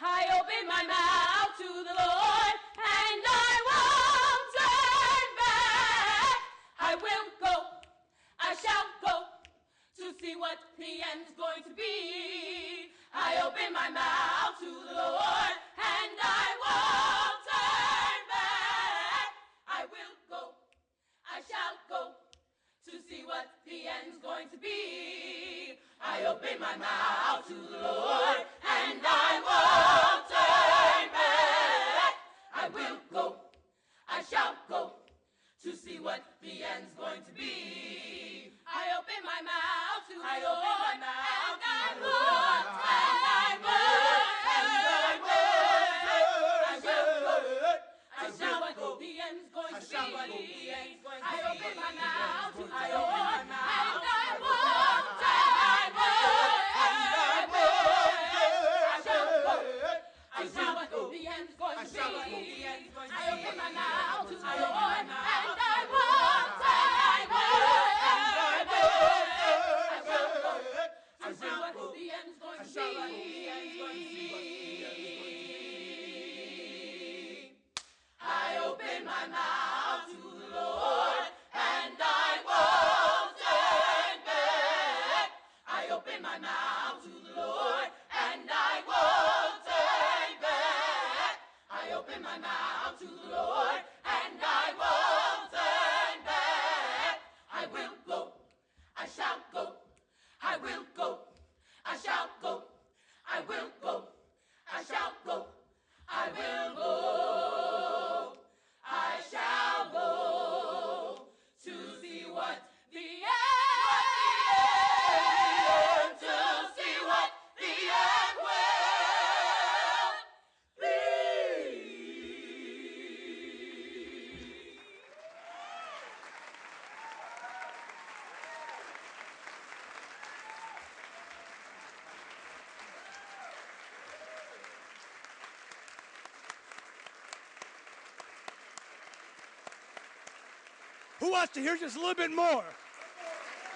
I open my mouth to the Lord, and I won't turn back. I will go, I shall go, to see what the end's going to be. I open my mouth to the Lord, and I won't turn back. I will go, I shall go, to see what the end's going to be. I open my mouth to the Lord, and I won't turn back. I will go, I shall go, to see what the end's going to be. I open my mouth to the Lord, and I won't turn back. I will go, I shall go, to see what the end's going to be. I open my mouth to the Lord, and I won't turn back. I shall go. I shall go. The end's going to be. I open my mouth to the Lord, and I won't turn back. I shall go. The end's going to be. I open my mouth to the Lord, and I won't turn back. I open my mouth to the Lord, and I won't turn back. I open my mouth to the Lord, and I won't turn back. I will go, I shall go, I will go, I shall go, I will go, I shall go, I will go, I shall go to see what the end, to see what the end will be. Who wants to hear just a little bit more?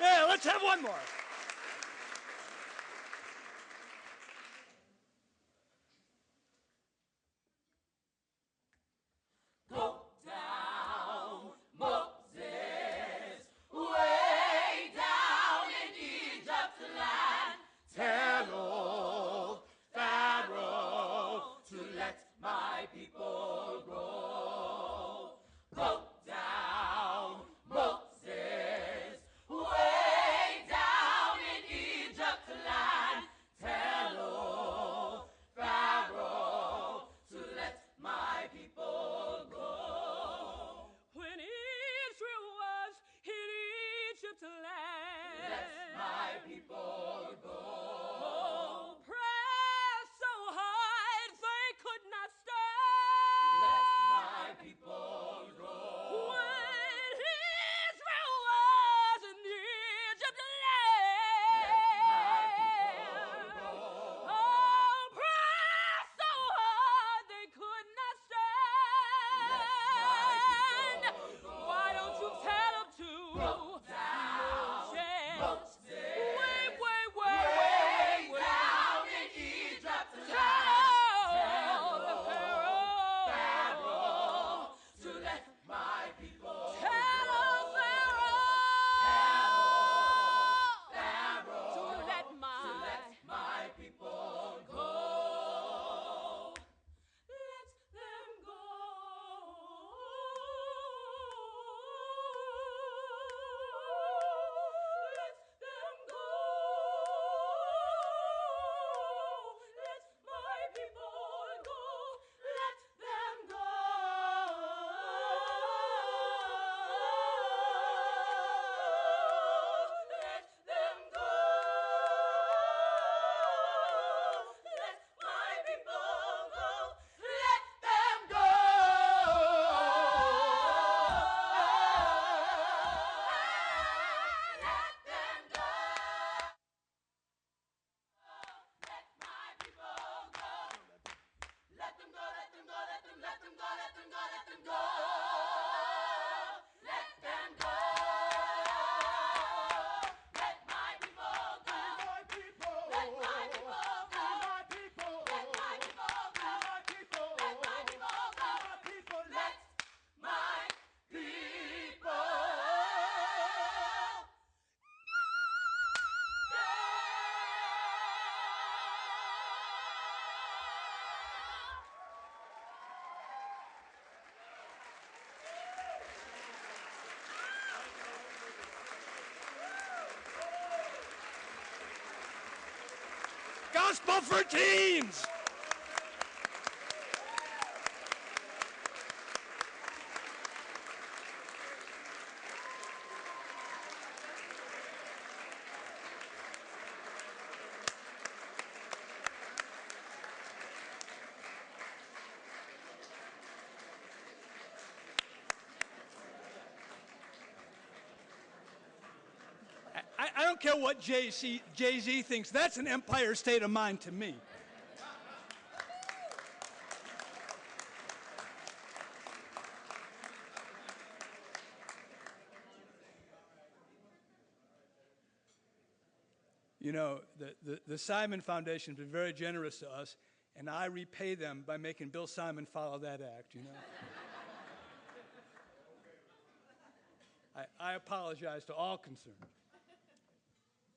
Yeah, let's have one more. Go down, Moses, way down in Egypt's land. Tell old Pharaoh to let my people go. Go down, Moses, way down in Egypt's land. Tell old Pharaoh to let my people go. When Israel was in Egypt's land, let my people go. Oh, pressed so hard they could not stand. Let my people go. When Israel was in Egypt's land, oh, pressed so hard they could not stand. Why don't you tell them to go down, way down in Egypt's land. Tell the Pharaoh to let my people go. Tell Pharaoh to let my people go. Let them go. Let them go. Let my people go. Let them go. Let them go. Let my people go. Let them go. Let them go. Let my people go. Let them go, let them go, let them go, let them go, let them go. Let them go. Let my people go. Let my people go. Let my people go. Let my people go. Let my people go. Let my people Gospel for Teens. care what Jay-Z thinks. That's an Empire State of Mind to me. You know, the Simon Foundation has been very generous to us, and I repay them by making Bill Simon follow that act, you know. I apologize to all concerned.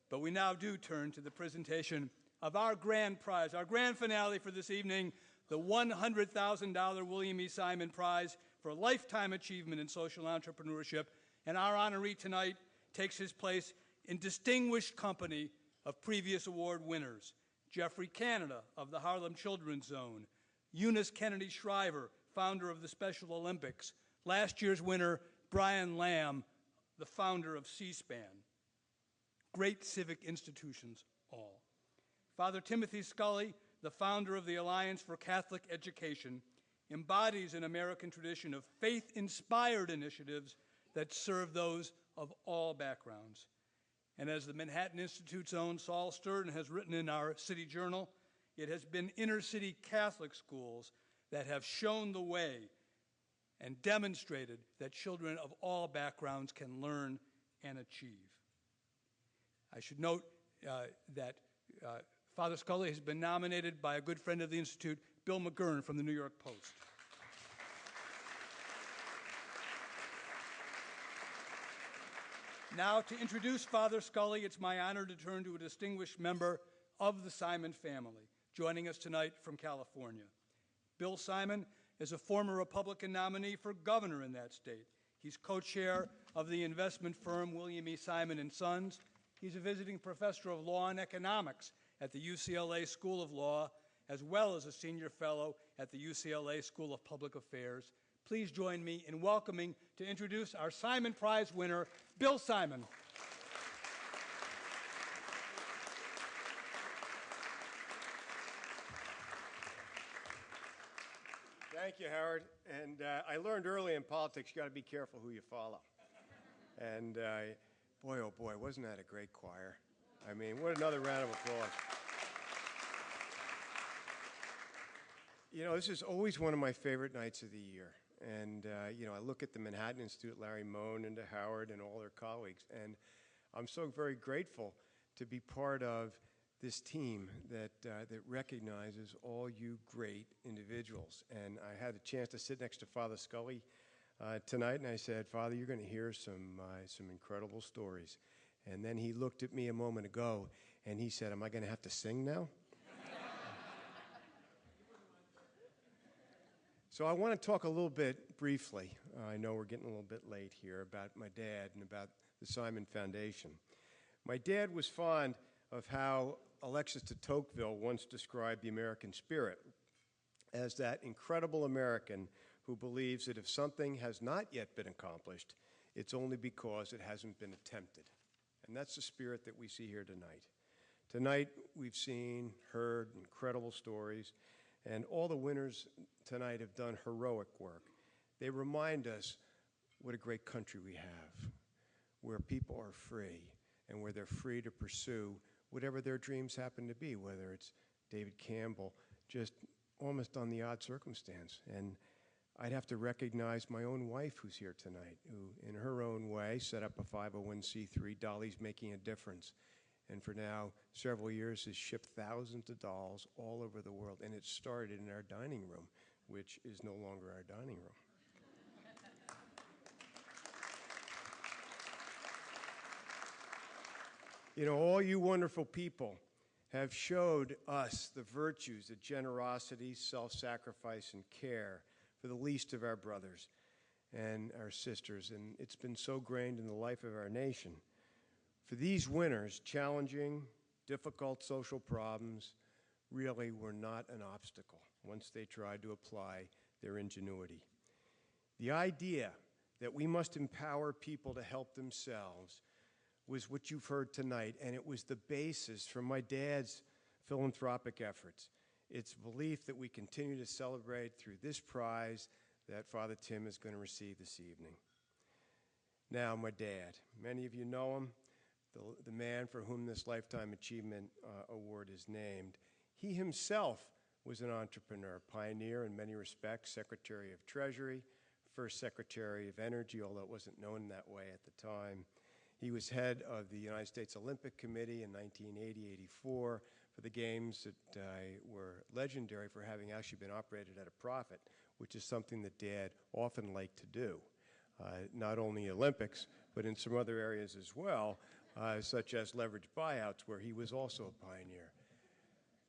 But we now do turn to the presentation of our grand prize, our grand finale for this evening, the $100,000 William E. Simon Prize for Lifetime Achievement in Social Entrepreneurship. And our honoree tonight takes his place in distinguished company of previous award winners: Jeffrey Canada of the Harlem Children's Zone, Eunice Kennedy Shriver, founder of the Special Olympics, last year's winner, Brian Lamb, the founder of C-SPAN. Great civic institutions all. Father Timothy Scully, the founder of the Alliance for Catholic Education, embodies an American tradition of faith-inspired initiatives that serve those of all backgrounds. And as the Manhattan Institute's own Saul Stern has written in our city journal, it has been inner-city Catholic schools that have shown the way and demonstrated that children of all backgrounds can learn and achieve. I should note that Father Scully has been nominated by a good friend of the Institute, Bill McGurn from the New York Post. Now, to introduce Father Scully, it's my honor to turn to a distinguished member of the Simon family, joining us tonight from California. Bill Simon is a former Republican nominee for governor in that state. He's co-chair of the investment firm William E. Simon & Sons. He's a visiting professor of law and economics at the UCLA School of Law, as well as a senior fellow at the UCLA School of Public Affairs. Please join me in welcoming to introduce our Simon Prize winner, Bill Simon. Thank you, Howard. And I learned early in politics, you got to be careful who you follow. And boy, oh boy, wasn't that a great choir? I mean, what another round of applause. You know, this is always one of my favorite nights of the year. And, you know, I look at the Manhattan Institute, Larry Moan, and to Howard and all their colleagues, and I'm so very grateful to be part of this team that recognizes all you great individuals. And I had a chance to sit next to Father Scully tonight, and I said, Father, you're going to hear some incredible stories. And then he looked at me a moment ago, and he said, am I going to have to sing now? So I want to talk a little bit briefly, I know we're getting a little bit late here, about my dad and about the Simon Foundation. My dad was fond of how Alexis de Tocqueville once described the American spirit as that incredible American who believes that if something has not yet been accomplished, it's only because it hasn't been attempted. And that's the spirit that we see here tonight. Tonight, we've seen, heard incredible stories, and all the winners tonight have done heroic work. They remind us what a great country we have, where people are free and where they're free to pursue whatever their dreams happen to be, whether it's David Campbell, just almost on the odd circumstance. And I'd have to recognize my own wife who's here tonight, who in her own way set up a 501c3, Dolly's Making a Difference, and for now several years has shipped thousands of dolls all over the world. And it started in our dining room, which is no longer our dining room. You know, all you wonderful people have showed us the virtues of generosity, self-sacrifice, and care for the least of our brothers and our sisters, and it's been so grained in the life of our nation. For these winners, challenging, difficult social problems really were not an obstacle once they tried to apply their ingenuity. The idea that we must empower people to help themselves was what you've heard tonight, and it was the basis for my dad's philanthropic efforts. It's belief that we continue to celebrate through this prize that Father Tim is going to receive this evening. Now, my dad, many of you know him, the man for whom this Lifetime Achievement Award is named, he himself was an entrepreneur, pioneer in many respects, Secretary of Treasury, first Secretary of Energy, although it wasn't known that way at the time. He was head of the United States Olympic Committee in 1980-84 for the games that were legendary for having actually been operated at a profit, which is something that Dad often liked to do, not only Olympics, but in some other areas as well, such as leveraged buyouts, where he was also a pioneer.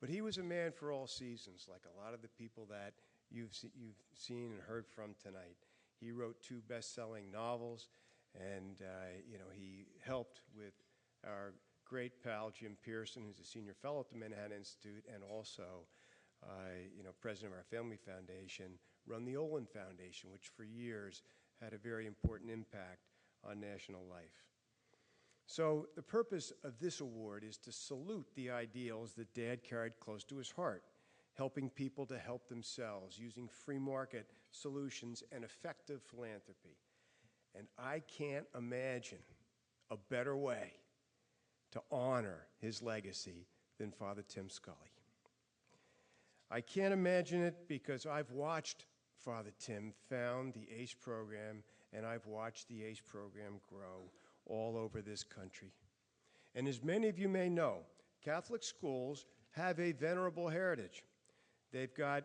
But he was a man for all seasons, like a lot of the people that you've seen and heard from tonight. He wrote 2 best-selling novels, and he helped with our great pal Jim Pearson, who's a senior fellow at the Manhattan Institute, and also president of our Family Foundation, run the Olin Foundation, which for years had a very important impact on national life. So the purpose of this award is to salute the ideals that Dad carried close to his heart, helping people to help themselves using free market solutions and effective philanthropy. And I can't imagine a better way to honor his legacy than Father Tim Scully. I can't imagine it because I've watched Father Tim found the ACE program, and I've watched the ACE program grow all over this country. And as many of you may know, Catholic schools have a venerable heritage. They've got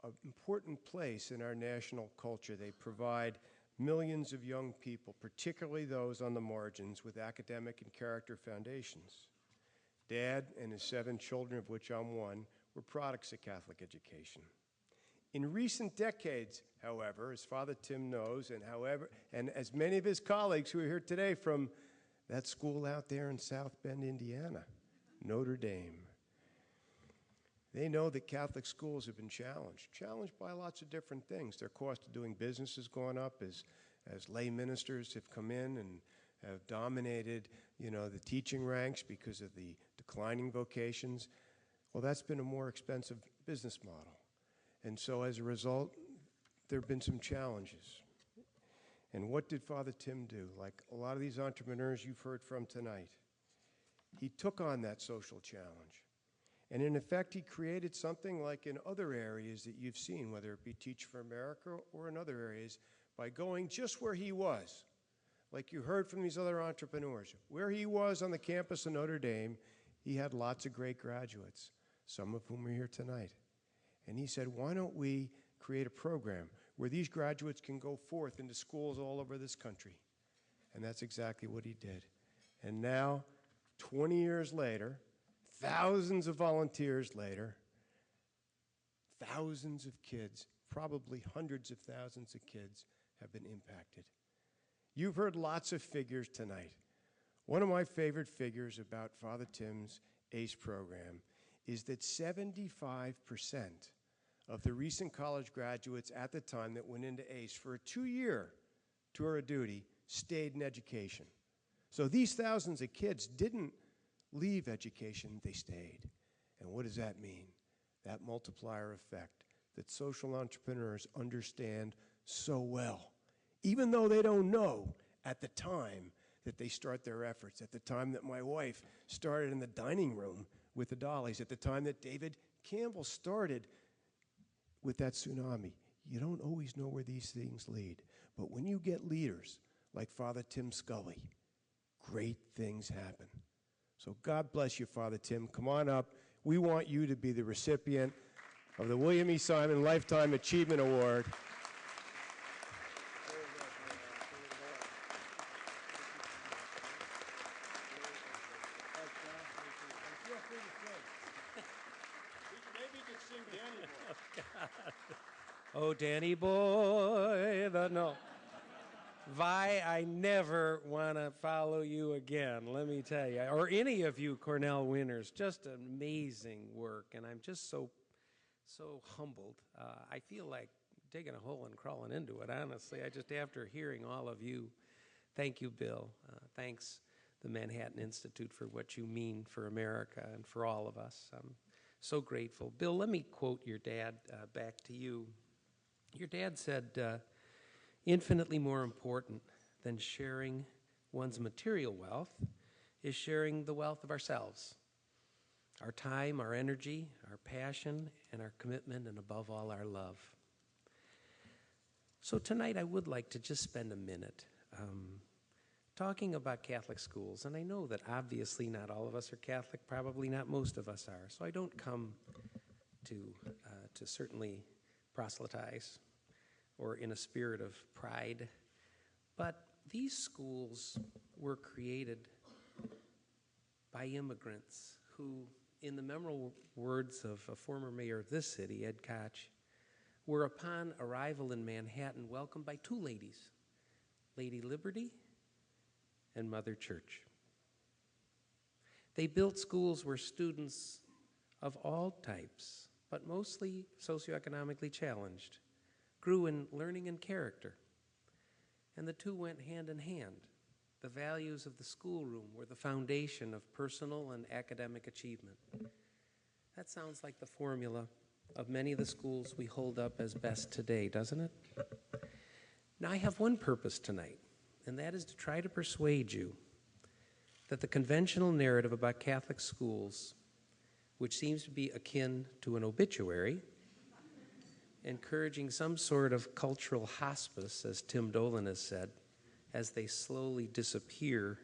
an important place in our national culture. They provide millions of young people, particularly those on the margins, with academic and character foundations. Dad and his 7 children, of which I'm one, were products of Catholic education. In recent decades, however, as Father Tim knows, and as many of his colleagues who are here today from that school out there in South Bend, Indiana, Notre Dame, they know that Catholic schools have been challenged by lots of different things. Their cost of doing business has gone up as lay ministers have come in and have dominated, the teaching ranks because of the declining vocations. Well, that's been a more expensive business model. And so as a result, there have been some challenges. And what did Father Tim do? Like a lot of these entrepreneurs you've heard from tonight, he took on that social challenge. And in effect, he created something like in other areas that you've seen, whether it be Teach for America or in other areas, by going just where he was. Like you heard from these other entrepreneurs. Where he was on the campus of Notre Dame, he had lots of great graduates, some of whom are here tonight. And he said, why don't we create a program where these graduates can go forth into schools all over this country? And that's exactly what he did. And now, 20 years later, thousands of volunteers later, thousands of kids, probably hundreds of thousands of kids, have been impacted. You've heard lots of figures tonight. One of my favorite figures about Father Tim's ACE program is that 75% of the recent college graduates at the time that went into ACE for a 2-year tour of duty stayed in education. So these thousands of kids didn't leave education, they stayed. And what does that mean? That multiplier effect that social entrepreneurs understand so well, even though they don't know at the time that they start their efforts, at the time that my wife started in the dining room with the dollies, at the time that David Campbell started with that tsunami. You don't always know where these things lead. But when you get leaders like Father Tim Scully, great things happen. So God bless you, Father Tim. Come on up. We want you to be the recipient of the William E. Simon Lifetime Achievement Award. Oh, Danny boy, no. Vi, I never want to follow you again, let me tell you. Or any of you Cornell winners. Just amazing work, and I'm just so humbled. I feel like digging a hole and crawling into it, honestly. After hearing all of you, thank you, Bill. Thanks, the Manhattan Institute, for what you mean for America and for all of us. I'm so grateful. Bill, let me quote your dad back to you. Your dad said, infinitely more important than sharing one's material wealth is sharing the wealth of ourselves, our time, our energy, our passion, and our commitment, and above all, our love. So tonight I would like to just spend a minute talking about Catholic schools. And I know that obviously not all of us are Catholic, probably not most of us are. So I don't come to certainly proselytize or in a spirit of pride. But these schools were created by immigrants who, in the memorable words of a former mayor of this city, Ed Koch, were upon arrival in Manhattan welcomed by two ladies, Lady Liberty and Mother Church. They built schools where students of all types, but mostly socioeconomically challenged, grew in learning and character. And the two went hand in hand. The values of the schoolroom were the foundation of personal and academic achievement. That sounds like the formula of many of the schools we hold up as best today, doesn't it? Now, I have one purpose tonight, and that is to try to persuade you that the conventional narrative about Catholic schools, which seems to be akin to an obituary, encouraging some sort of cultural hospice, as Tim Dolan has said, as they slowly disappear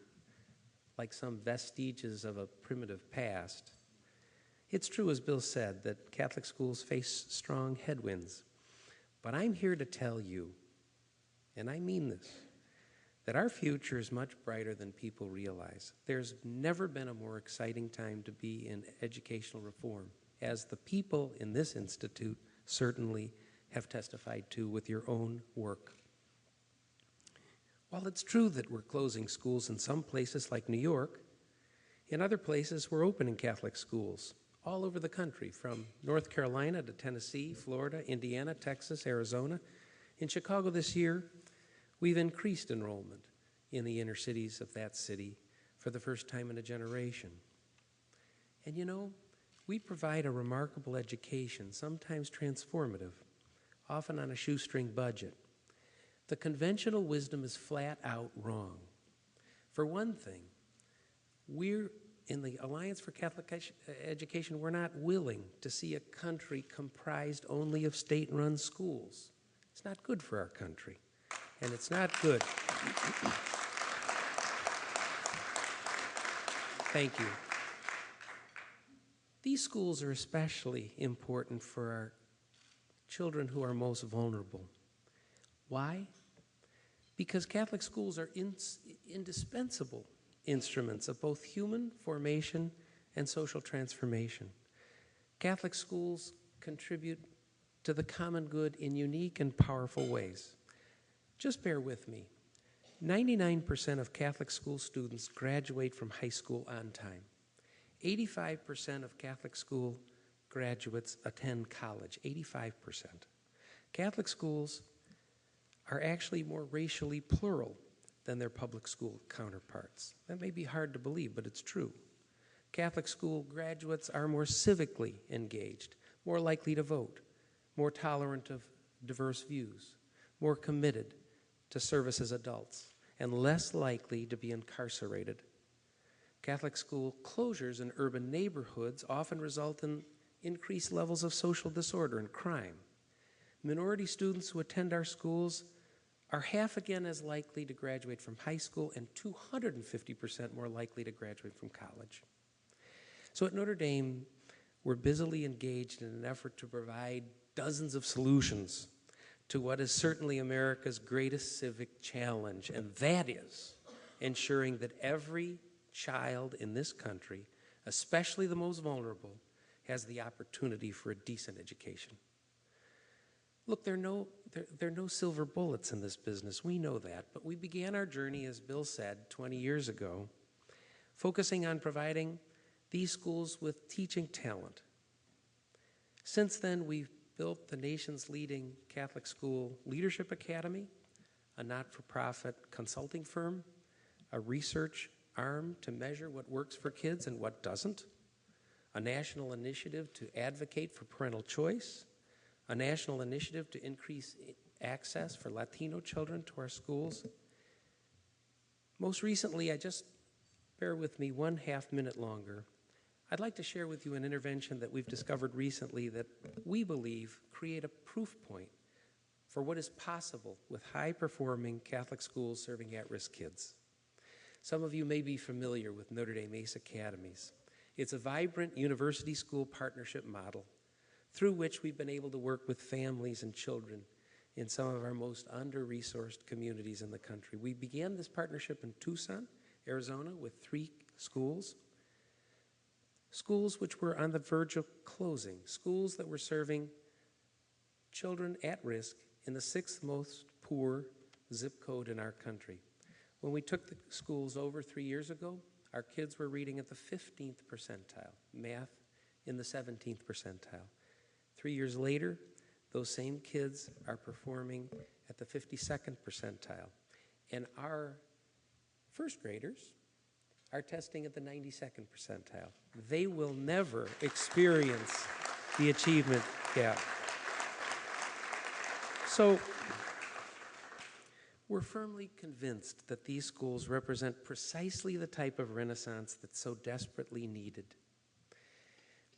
like some vestiges of a primitive past. It's true, as Bill said, that Catholic schools face strong headwinds. But I'm here to tell you, and I mean this, that our future is much brighter than people realize. There's never been a more exciting time to be in educational reform, as the people in this institute certainly have testified to with your own work. While it's true that we're closing schools in some places like New York, in other places we're opening Catholic schools all over the country, from North Carolina to Tennessee, Florida, Indiana, Texas, Arizona. In Chicago this year, we've increased enrollment in the inner cities of that city for the first time in a generation. And you know, we provide a remarkable education, sometimes transformative, often on a shoestring budget. The conventional wisdom is flat out wrong. For one thing, we're in the Alliance for Catholic Education, we're not willing to see a country comprised only of state-run schools. It's not good for our country, and it's not good. Thank you. These schools are especially important for our children who are most vulnerable. Why? Because Catholic schools are indispensable instruments of both human formation and social transformation. Catholic schools contribute to the common good in unique and powerful ways. Just bear with me. 99% of Catholic school students graduate from high school on time. 85% of Catholic school graduates attend college, 85%. Catholic schools are actually more racially plural than their public school counterparts. That may be hard to believe, but it's true. Catholic school graduates are more civically engaged, more likely to vote, more tolerant of diverse views, more committed to service as adults, and less likely to be incarcerated. Catholic school closures in urban neighborhoods often result in increased levels of social disorder and crime. Minority students who attend our schools are half again as likely to graduate from high school and 250% more likely to graduate from college. So at Notre Dame, we're busily engaged in an effort to provide dozens of solutions to what is certainly America's greatest civic challenge, and that is ensuring that every child in this country, especially the most vulnerable, has the opportunity for a decent education. Look, there are no silver bullets in this business. We know that. But we began our journey, as Bill said, 20 years ago, focusing on providing these schools with teaching talent. Since then, we've built the nation's leading Catholic school leadership academy, a not-for-profit consulting firm, a research arm to measure what works for kids and what doesn't, a national initiative to advocate for parental choice, a national initiative to increase access for Latino children to our schools. Most recently, I just bear with me 1/2 minute longer, I'd like to share with you an intervention that we've discovered recently that we believe create a proof point for what is possible with high-performing Catholic schools serving at-risk kids. Some of you may be familiar with Notre Dame ACE Academies. It's a vibrant university school partnership model through which we've been able to work with families and children in some of our most under-resourced communities in the country. We began this partnership in Tucson, Arizona, with 3 schools. Schools which were on the verge of closing, schools that were serving children at risk in the 6th most poor zip code in our country. When we took the schools over 3 years ago, our kids were reading at the 15th percentile, math in the 17th percentile. 3 years later, those same kids are performing at the 52nd percentile. And our first graders are testing at the 92nd percentile. They will never experience the achievement gap. So we're firmly convinced that these schools represent precisely the type of renaissance that's so desperately needed.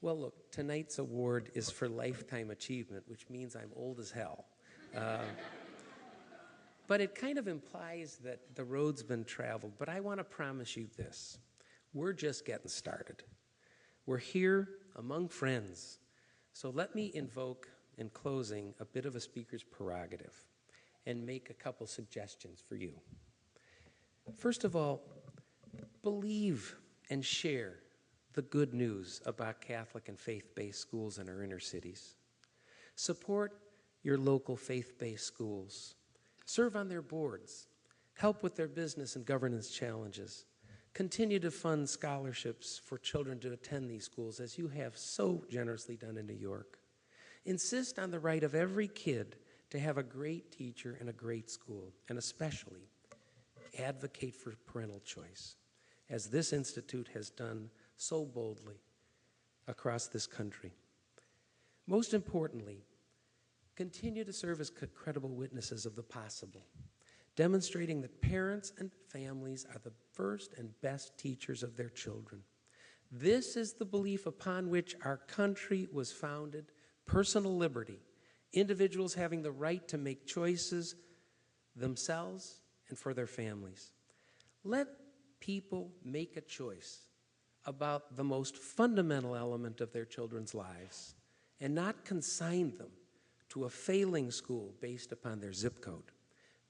Well, look, tonight's award is for lifetime achievement, which means I'm old as hell. But it kind of implies that the road's been traveled. But I want to promise you this. We're just getting started. We're here among friends. So let me invoke, in closing, a bit of a speaker's prerogative and make a couple suggestions for you. First of all, believe and share the good news about Catholic and faith-based schools in our inner cities. Support your local faith-based schools. Serve on their boards. Help with their business and governance challenges. Continue to fund scholarships for children to attend these schools, as you have so generously done in New York. Insist on the right of every kid to have a great teacher and a great school, and especially advocate for parental choice, as this institute has done so boldly across this country. Most importantly, continue to serve as credible witnesses of the possible, demonstrating that parents and families are the first and best teachers of their children. This is the belief upon which our country was founded: personal liberty, individuals having the right to make choices themselves and for their families. Let people make a choice about the most fundamental element of their children's lives and not consign them to a failing school based upon their zip code.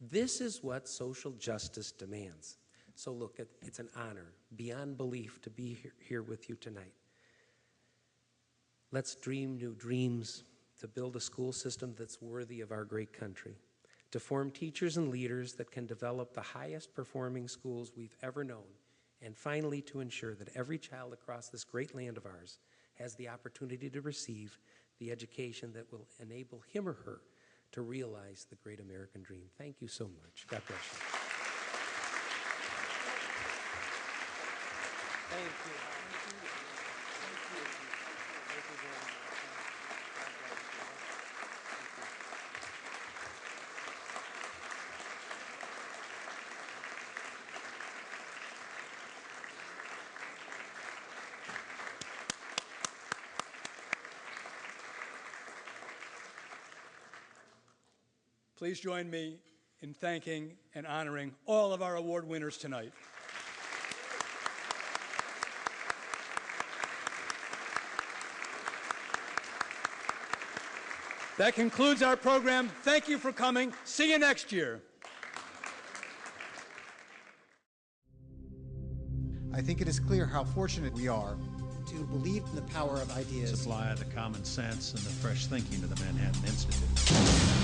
This is what social justice demands. So look, it's an honor beyond belief to be here with you tonight. Let's dream new dreams to build a school system that's worthy of our great country, to form teachers and leaders that can develop the highest performing schools we've ever known, and finally to ensure that every child across this great land of ours has the opportunity to receive the education that will enable him or her to realize the great American dream. Thank you so much. God bless you. Thank you. Please join me in thanking and honoring all of our award winners tonight. That concludes our program. Thank you for coming. See you next year. I think it is clear how fortunate we are to believe in the power of ideas. Supply the common sense and the fresh thinking of the Manhattan Institute.